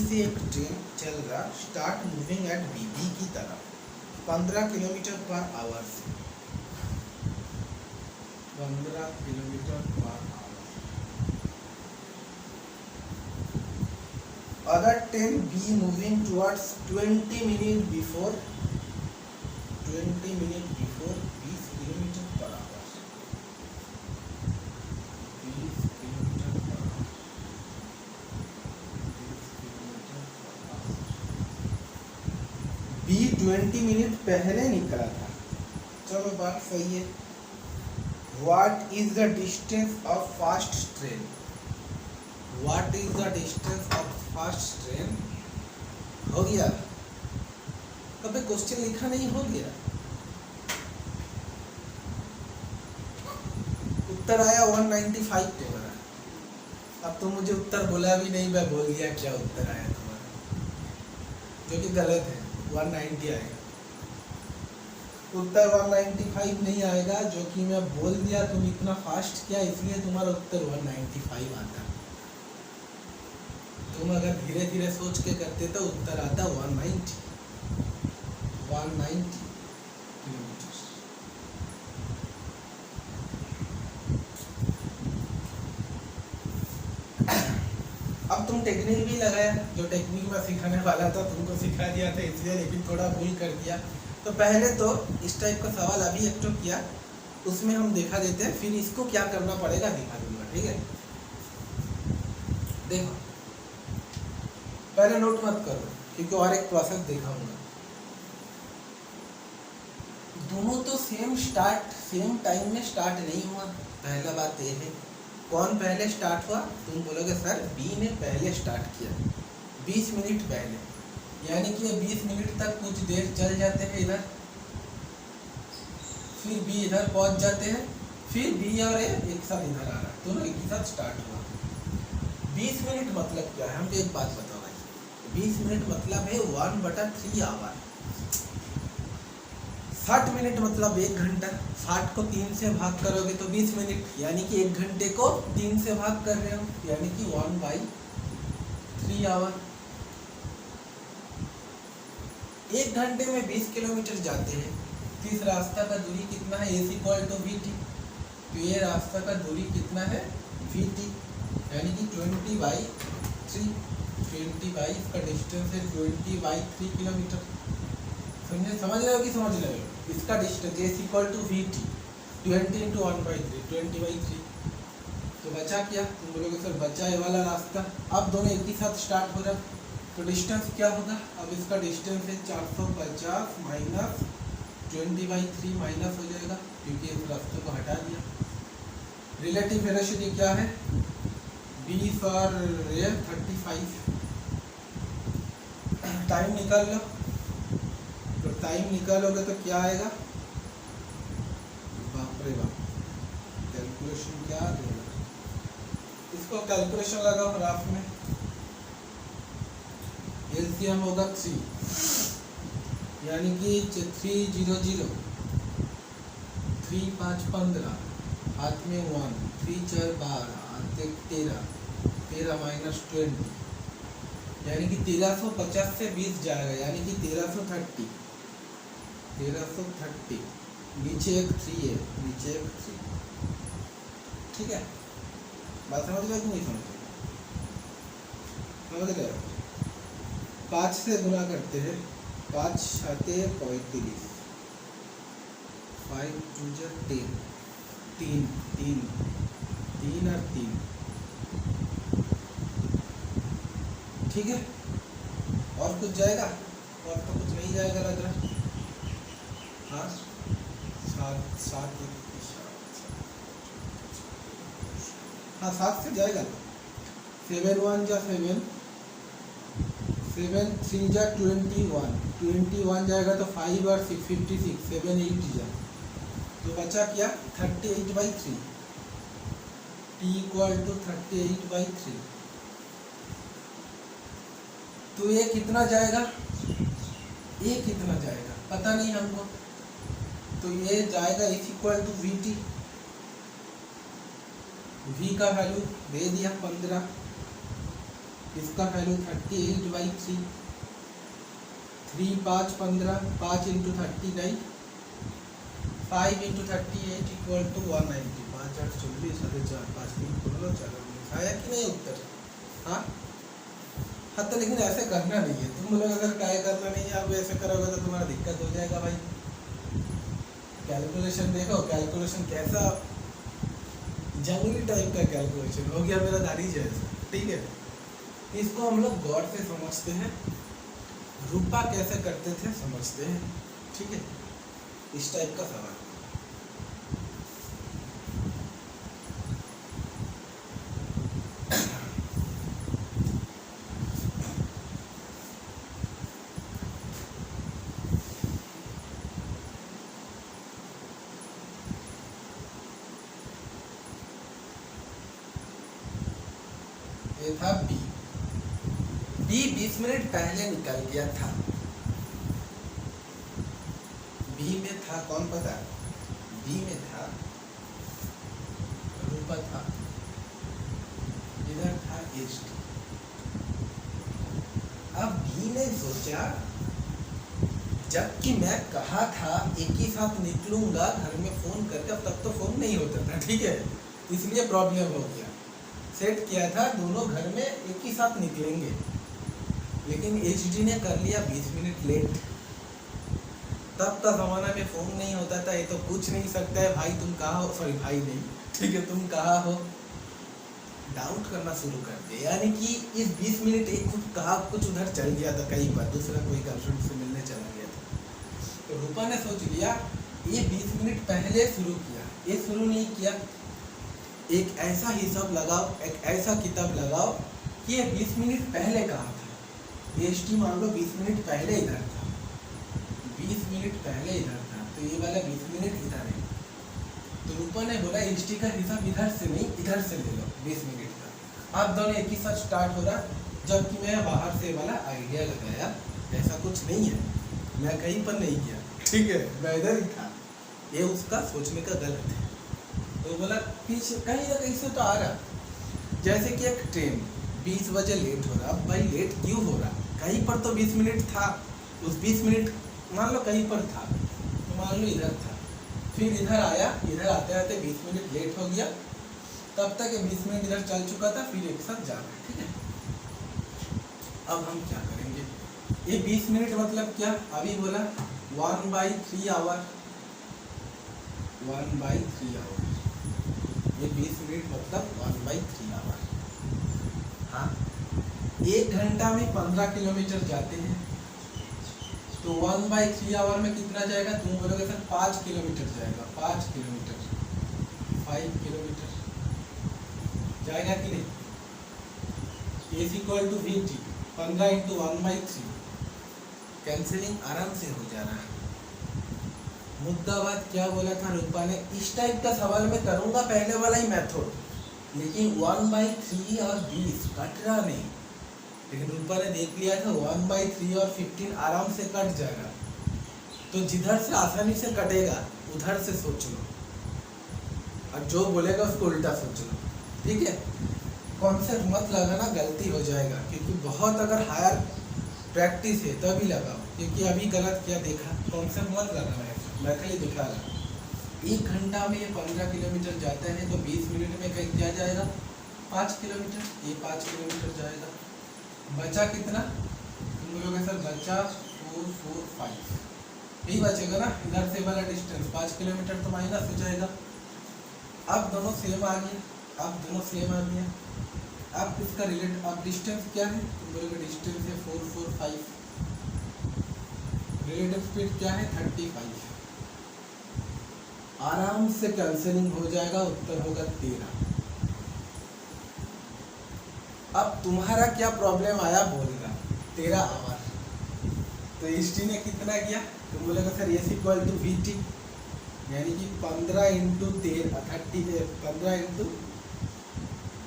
से एक ट्रेन चल रहा, स्टार्ट मूविंग एट बी की तरफ 15 किलोमीटर पर आवर से, 15 kilometre per hour. Other train B moving towards 20 minute before 20 kilometre per hour. B 20 minute पहले निकला था, चलो बात सही है। What is the distance of fast train, what is the distance of fast train. हो गया, कभी क्वेश्चन लिखा नहीं, हो गया। उत्तर आया 195 तुम्हारा। अब तो मुझे उत्तर बोला भी नहीं, मैं बोल दिया क्या उत्तर आया तुम्हारा, जो कि गलत है। 190 आएगा, उत्तर 195 नहीं आएगा, जो कि मैं बोल दिया। तुम इतना फास्ट किया इसलिए तुम्हारा उत्तर 195 आता। तुम अगर धीरे धीरे सोच के करते तो उत्तर आता 190 किलोमीटर। अब तुम टेक्निक भी लगाया, जो टेक्निक मैं सिखाने वाला था तुमको सिखा दिया था इसलिए, लेकिन थोड़ा भूल कर दिया। तो पहले तो इस टाइप का सवाल अभी एक तो किया, उसमें हम देखा देते हैं, फिर इसको क्या करना पड़ेगा दिखा दूंगा, ठीक है। देखो पहले नोट मत करो, क्योंकि और एक प्रोसेस दिखाऊंगा। दोनों तो सेम टाइम में स्टार्ट नहीं हुआ, पहला बात ये है। कौन पहले स्टार्ट हुआ, तुम बोलोगे सर बी ने पहले स्टार्ट किया 20 मिनट पहले, यानी कि 20 मिनट तक कुछ देर चल जाते हैं इधर, फिर बी इधर पहुंच जाते हैं, फिर बी और ए एक साथ इधर आ रहा है, दोनों एक ही साथ स्टार्ट हुआ। 20 मिनट मतलब क्या है, हमको एक बात बताओ भाई। 20 मिनट मतलब है 1/3 आवर। 60 मिनट मतलब 1 घंटा। 60 को 3 से भाग करोगे तो 20 मिनट, यानी कि 1 घंटे को 3 से भाग कर रहे हो, यानी कि 1/3 आवर। 1 घंटे में 20 किलोमीटर जाते हैं तो इस रास्ता का दूरी कितना है? S equal to v t. तो ये रास्ता का दूरी कितना है? वी टी, यानी कि 20/3। 20 इसका डिस्टेंस है 20/3 किलोमीटर। समझ रहे हो कि समझ रहे हो? इसका distance s equal to v t, 20 × 1/3, 20/3। तो बचा क्या? तुम बोलोगे सर बचा ये वाला रास्ता। अब दोनों एक ही साथ स्टार्ट हो रहा है तो डिस्टेंस क्या होगा? अब इसका डिस्टेंस है 450 माइनस 20/3 माइनस हो जाएगा क्योंकि इस रास्ते को हटा दिया। रिलेटिव वेलोसिटी क्या है? 20 और 35। टाइम निकाल लो। तो टाइम निकालोगे तो क्या आएगा? बाप रे बाप, कैलकुलेशन क्या देगा? इसको कैलकुलेशन लगाओ ग्राफ में। एलसीएम होगा 3, यानी कि 300, 3 5 15, हाथ में 1, 3 4 12, हाथ 13, 13 माइनस 20, यानी कि 1350 से 20 जाएगा, यानी कि 1330। 1330, नीचे एक 3 है, नीचे एक 3। ठीक है, बात समझ रहे कि नहीं समझ रहे? समझ रहे हो? 5 से गुना करते हैं, 5 छाते 35, 5 2 10, 3 3 3 और 3। ठीक है, और कुछ जाएगा? और तो कुछ नहीं जाएगा लग रहा। हाँ, 7 हाँ 7 से जाएगा। 7 1 जा 7, 7 3 जा 21, 21 जाएगा तो 5 और 6 56, 7 8 जा। तो बचा क्या? 38/3। T equal to 38/3। तो ये कितना जाएगा? ये कितना जाएगा पता नहीं हमको। तो ये जाएगा s equal to v t. v का वैल्यू दे दिया 15, इसका वैल्यू 38/3। 3 5 15, 5 × 39, 5 × 38 equal to 190। 5 8 24, 4 5 3 बोलो। चलो आया कि नहीं उत्तर? हाँ हाँ, तो लेकिन ऐसे करना नहीं है। तुम लोग अगर ट्राई करना नहीं है, अब ऐसे करोगे तो तुम्हारा दिक्कत हो जाएगा भाई। कैलकुलेशन देखो, कैलकुलेशन कैसा जंगली टाइप का कैलकुलेशन हो गया मेरा दाढ़ी जैसा। ठीक है, इसको हम लोग गौर से समझते हैं, रूपा कैसे करते थे समझते हैं। ठीक है, इस टाइप का सवाल। ये था बी। 20 मिनट पहले निकल गया था। बी में था कौन पता? बी में था रूपा था, इधर था एच डी। अब बी ने सोचा जबकि मैं कहा था एक ही साथ निकलूंगा घर में फोन करके, अब तक तो फोन नहीं होता था। ठीक है, इसलिए प्रॉब्लम हो गया। सेट किया था दोनों घर में एक ही साथ निकलेंगे, लेकिन एचडी ने कर लिया 20 मिनट लेट। तब का ज़माना में फ़ोन नहीं होता था, ये तो पूछ नहीं सकता है भाई तुम कहाँ हो, सॉरी भाई नहीं, ठीक है तुम कहाँ हो, डाउट करना शुरू कर दिया। यानी कि इस 20 मिनट एक कुछ कहा, कुछ उधर चल गया था, कई बार दूसरा कोई गर्लफ्रेंड से मिलने चला गया था। तो रूपा ने सोच लिया ये 20 मिनट पहले शुरू किया, ये शुरू नहीं किया। एक ऐसा हिसाब लगाओ, एक ऐसा किताब लगाओ कि ये 20 मिनट पहले कहा था। एच टी मान लो 20 मिनट पहले इधर था, 20 मिनट पहले इधर था, तो ये वाला 20 मिनट इधर है। तो रूपा ने बोला एच टी का हिसाब इधर से नहीं इधर से ले लो 20 मिनट का। आप दोनों एक ही साथ स्टार्ट हो रहा, जबकि मैं बाहर से वाला आइडिया लगाया। ऐसा कुछ नहीं है, मैं कहीं पर नहीं किया, ठीक है, मैं इधर ही था। ये उसका सोचने का गलत है। तो बोला पीछे कहीं ना कहीं से तो आ रहा। जैसे कि एक ट्रेन 20 बजे लेट हो रहा, अब भाई लेट क्यों हो रहा? कहीं पर तो 20 मिनट था, उस 20 मिनट मान लो कहीं पर था, तो मान लो इधर था, फिर इधर आया, इधर आते आते 20 मिनट लेट हो गया, तब तक ये 20 मिनट इधर चल चुका था, फिर एक साथ जा रहा है। ठीक है, अब हम क्या करेंगे? ये 20 मिनट मतलब क्या? अभी बोला 1/3 आवर, 1/3 आवर, ये 20 मिनट मतलब 1/3 आवर। हाँ, 1 घंटा में 15 किलोमीटर जाते हैं, तो 1/3 आवर में कितना जाएगा? तुम बोलोगे सर 5 किलोमीटर जाएगा, 5 किलोमीटर, 5 किलोमीटर जाएगा कि नहीं? A = VT, 15 × 1/3, कैंसिलिंग आराम से हो जा रहा है। मुद्दा बात क्या बोला था रूपा ने? इस टाइप का सवाल मैं करूंगा पहले वाला ही मेथड, लेकिन 1/3 और 20 कट रहा नहीं। लेकिन रूपा ने देख लिया था 1/3 और 15 आराम से कट जाएगा, तो जिधर से आसानी से कटेगा उधर से सोच लो, और जो बोलेगा उसको उल्टा सोच लो। ठीक है, कॉन्सेप्ट मत लगाना, गलती हो जाएगा, क्योंकि बहुत अगर हायर प्रैक्टिस है तभी लगाओ, क्योंकि अभी गलत क्या देखा, कॉन्सेप्ट मत लगाना है, मैं खाली दिखा रहा। 1 घंटा में ये 15 किलोमीटर जाता है, तो 20 मिनट में कहीं क्या जाएगा? 5 किलोमीटर, ये 5 किलोमीटर जाएगा। बचा कितना? तुम बोलोगे सर बचा 445, यही बचेगा ना, इधर से वाला डिस्टेंस 5 किलोमीटर तो माइनस हो जाएगा। अब दोनों सेम आ गया, अब दोनों सेम आ गया। अब इसका रिलेट, अब डिस्टेंस क्या है? तुम बोलोगे डिस्टेंस है 445, रिलेटिव स्पीड क्या है? 35। आराम से कैंसिलिंग हो जाएगा, उत्तर होगा 13। अब तुम्हारा क्या प्रॉब्लम आया बोलना? 13 आवर, तो एसटी ने कितना किया? तुम बोलेगा सर S = VT, यानी कि 15 × 13, 15 ×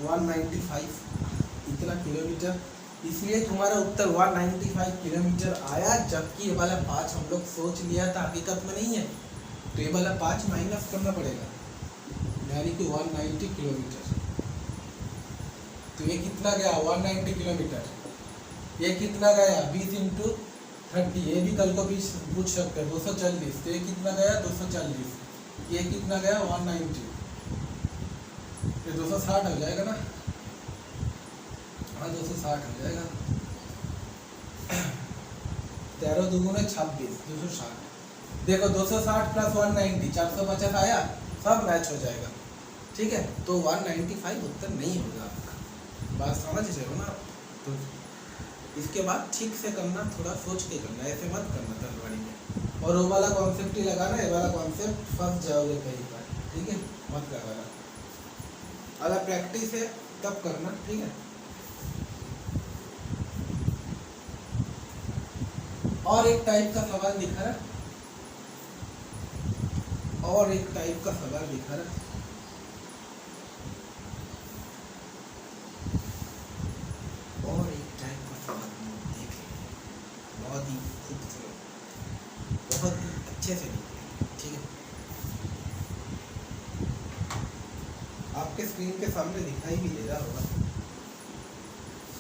195, इतना किलोमीटर, इसलिए तुम्हारा उत्तर 195 किलोमीटर आया, जबकि ये वाला 5 हम लोग सोच लिया था, हकीकत में नहीं है, तो ये वाला 5 माइनस करना पड़ेगा, यानी कि 190 किलोमीटर। तो ये कितना गया? 190 किलोमीटर। ये कितना गया? 20 × 30, ये भी कल को भी पूछ सकते हैं, 240। तो ये कितना गया? 240। ये कितना गया? 190, ये 260 हो जाएगा ना? हाँ, 260 हो जाएगा। 13 दूगुने 26, 260। देखो 260 + 190, 450 आया, सब मैच हो जाएगा। ठीक है, तो 195 उत्तर नहीं होगा आपका। बात समझ रहे हो ना? तो इसके बाद ठीक से करना, थोड़ा सोच के करना, ऐसे मत करना तलवाड़ी में, और वो वाला कॉन्सेप्ट ही लगाना, ये वाला कॉन्सेप्ट फंस जाओगे कहीं पर। ठीक है, मत लगाना, अगर प्रैक्टिस है तब करना। ठीक है, और एक टाइप का सवाल दिखा रहा, और एक टाइप का सवाल दिखा रहा, और एक टाइप का सवाल देखें, बहुत ही खूबसूरत, बहुत ही अच्छे से देखें। ठीक है, आपके स्क्रीन के सामने दिखाई भी दे रहा होगा।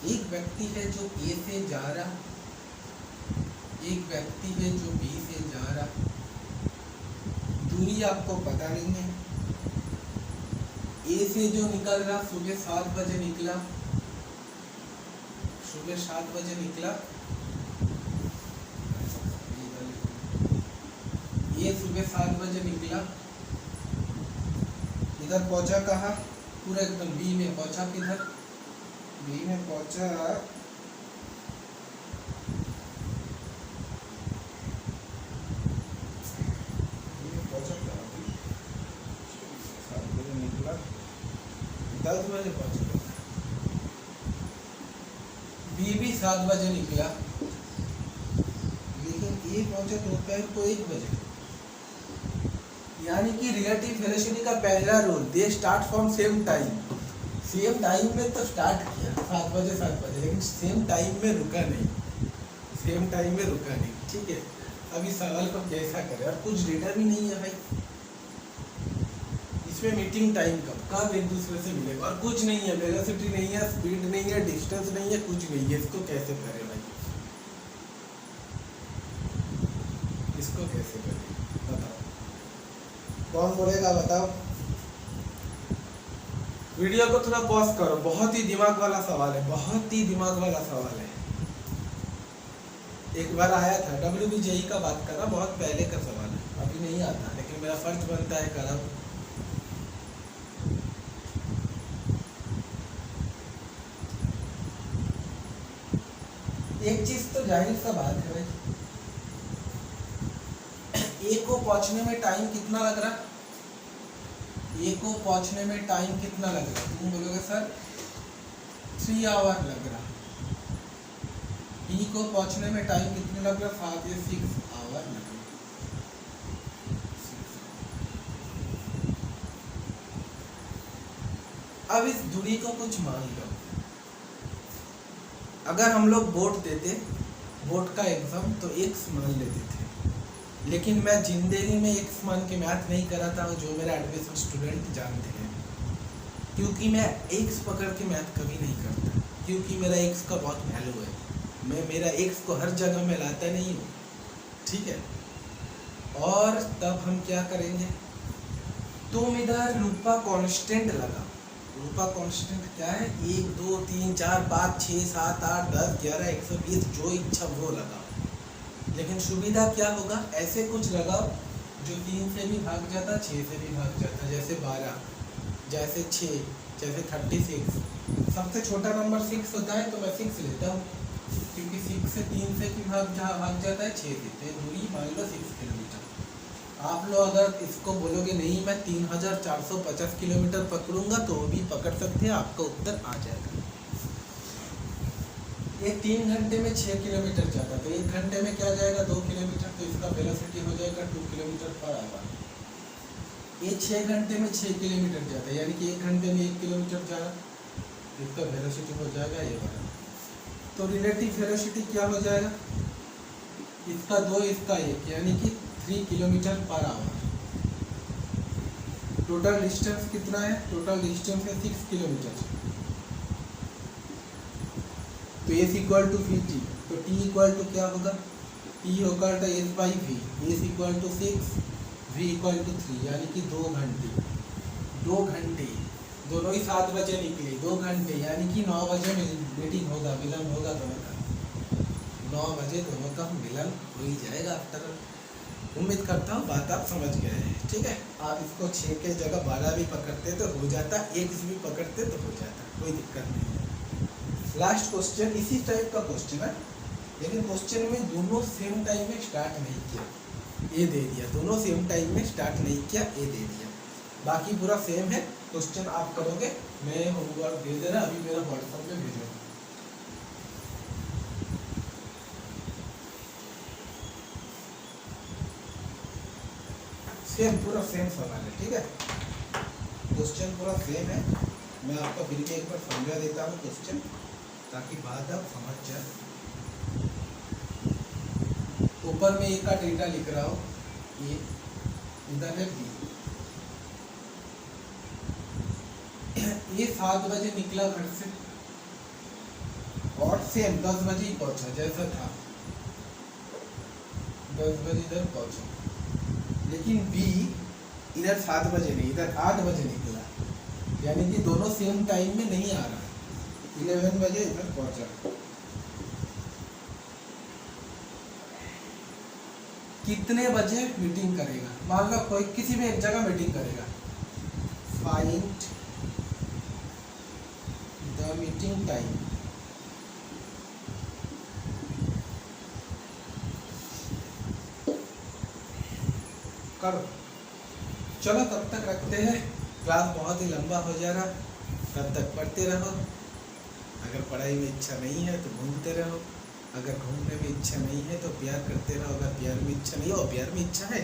एक व्यक्ति है जो A से जा रहा, एक व्यक्ति है जो B से जा रहा, दूरी आपको पता नहीं है। A से जो निकल रहा सुबह 7 बजे निकला, सुबह 7 बजे निकला, ये सुबह 7 बजे निकला, इधर पहुंचा कहाँ? पूरा एकदम B में पहुंचा। किधर? B में पहुंचा, निकला 10 बजे पहुंचा, B भी 7 बजे निकला, लेकिन A पहुंचा दोपहर को 1 बजे। यानी कि रिलेटिव वेलोसिटी का पहला rule, they start from same time. Same time में तो स्टार्ट किया 7 बजे, लेकिन सेम टाइम में रुका नहीं, सेम टाइम में रुका नहीं। ठीक है, अब इस सवाल को कैसा करें, और कुछ डेटा भी नहीं है भाई इसमें। मीटिंग टाइम कब एक दूसरे से मिलेगा, और कुछ नहीं है, वेलोसिटी नहीं है, स्पीड नहीं है, डिस्टेंस नहीं है, कुछ नहीं है। इसको कैसे करें भाई, इसको कैसे करें बताओ, कौन बोलेगा बताओ। वीडियो को थोड़ा पॉज करो, बहुत ही दिमाग वाला सवाल है, बहुत ही दिमाग वाला सवाल है। एक बार आया था WBJE का बात कर रहा, बहुत पहले का सवाल है, अभी नहीं आता, लेकिन मेरा फर्ज बनता है करा। एक चीज तो जाहिर सा बात है भाई, ए को पहुंचने में टाइम कितना लग रहा, ए को पहुंचने में टाइम कितना लग रहा, तुम बोलोगे सर 3 आवर लग रहा। बी को पहुंचने में टाइम कितना लग रहा, 5 या 6 आवर लग रहा। अब इस दूरी को कुछ मान लो, अगर हम लोग बोर्ड देते, बोर्ड का एग्जाम, तो एक्स मान लेते थे, लेकिन मैं जिंदगी में एक्स मान के मैथ नहीं करा था, जो मेरा एडमिशन स्टूडेंट जानते हैं, क्योंकि मैं एक्स पकड़ के मैथ कभी नहीं करता, क्योंकि मेरा एक्स का बहुत वैल्यू है, मैं मेरा एक्स को हर जगह में लाता नहीं हूँ, ठीक है। और तब हम क्या करेंगे, तुम इधर लूपा कांस्टेंट लगा, लूपा कांस्टेंट क्या है, 1 2 3 4 5 6 7 8 10 11 120, जो इच्छा वो लगाओ, लेकिन सुविधा क्या होगा, ऐसे कुछ लगाओ जो 3 से भी भाग जाता, 6 से भी भाग जाता, जैसे 12, जैसे 6, जैसे 36। सबसे छोटा नंबर 6 होता है, तो मैं 6 लेता हूँ, क्योंकि 6 से 3 से भी भाग जाता है, 6 से, तो दूरी मान लो 6 किलोमीटर। आप लोग अगर इसको बोलोगे नहीं मैं 3450 किलोमीटर पकड़ूंगा, तो वो भी पकड़ सकते हैं, आपका उत्तर आ जाएगा। ये 3 घंटे में 6 किलोमीटर जाता, तो 1 घंटे में क्या जाएगा, 2 किलोमीटर, तो इसका वेलोसिटी हो जाएगा 2 किलोमीटर पर आवर। ये 6 घंटे में 6 किलोमीटर जाता है, यानी कि 1 घंटे में 1 किलोमीटर जा रहा, इसका वेलोसिटी हो जाएगा ये वाला। तो रिलेटिव वेलोसिटी क्या हो जाएगा, इसका 2 इसका 1, यानी कि 3 kilometre per our. Total distance कितना है, टोटल डिस्टेंस है 6 किलोमीटर, तो s equal to v t, तो टी इक्वल टू क्या होगा, टी होगा s by v, s equal to 6, v equal to 3, यानी कि 2 घंटे, 2 घंटे, दोनों ही 7 बजे निकले, 2 घंटे, यानी कि 9 बजे मीटिंग होगा, मिलन होगा दोनों का, 9 बजे दोनों का मिलन हो ही जाएगा आफ्टर। उम्मीद करता हूँ बात आप समझ गए हैं, ठीक है। आप इसको 6 के जगह 12 भी पकड़ते तो हो जाता, 1 भी पकड़ते तो हो जाता, कोई दिक्कत नहीं है। लास्ट क्वेश्चन इसी टाइप का क्वेश्चन है, लेकिन क्वेश्चन में दोनों सेम टाइम में स्टार्ट नहीं किया, ये दे दिया, दोनों सेम टाइम में स्टार्ट नहीं किया, ये दे दिया, बाकी पूरा सेम है। क्वेश्चन आप करोगे, मैं होमवर्क दे दे रहा, अभी मेरा व्हाट्सएप पे भेजो। सेम, पूरा सेम सवाल है, ठीक है, क्वेश्चन पूरा सेम है। मैं आपको फिर भी एक बार समझा देता हूँ क्वेश्चन, ताकि बात आप समझ जाए। ऊपर में ए का डेटा लिख रहा हूँ, ये इधर है बी, ये 7 बजे निकला घर से, और सेम 10 बजे ही पहुंचा, जैसा था 10 बजे इधर पहुंचा, लेकिन बी इधर 7 बजे नहीं, इधर 8 बजे निकला, यानी कि दोनों सेम टाइम में नहीं आ रहा, 11 बजे इधर पहुंचा। कितने बजे मीटिंग करेगा, मान लो कोई किसी भी एक जगह मीटिंग करेगा, फाइंड द मीटिंग टाइम, करो। चलो तब तक रखते हैं, क्लास बहुत ही लंबा हो जा रहा, तब तक पढ़ते रहो। अगर पढ़ाई में इच्छा नहीं है तो घूमते रहो, अगर घूमने में इच्छा नहीं है तो प्यार करते रहो, अगर प्यार में इच्छा नहीं हो, प्यार में इच्छा है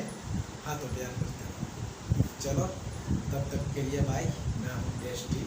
हाँ तो प्यार करते रहो। चलो तब तक के लिए बाय, मैं हूँ टेस्टी।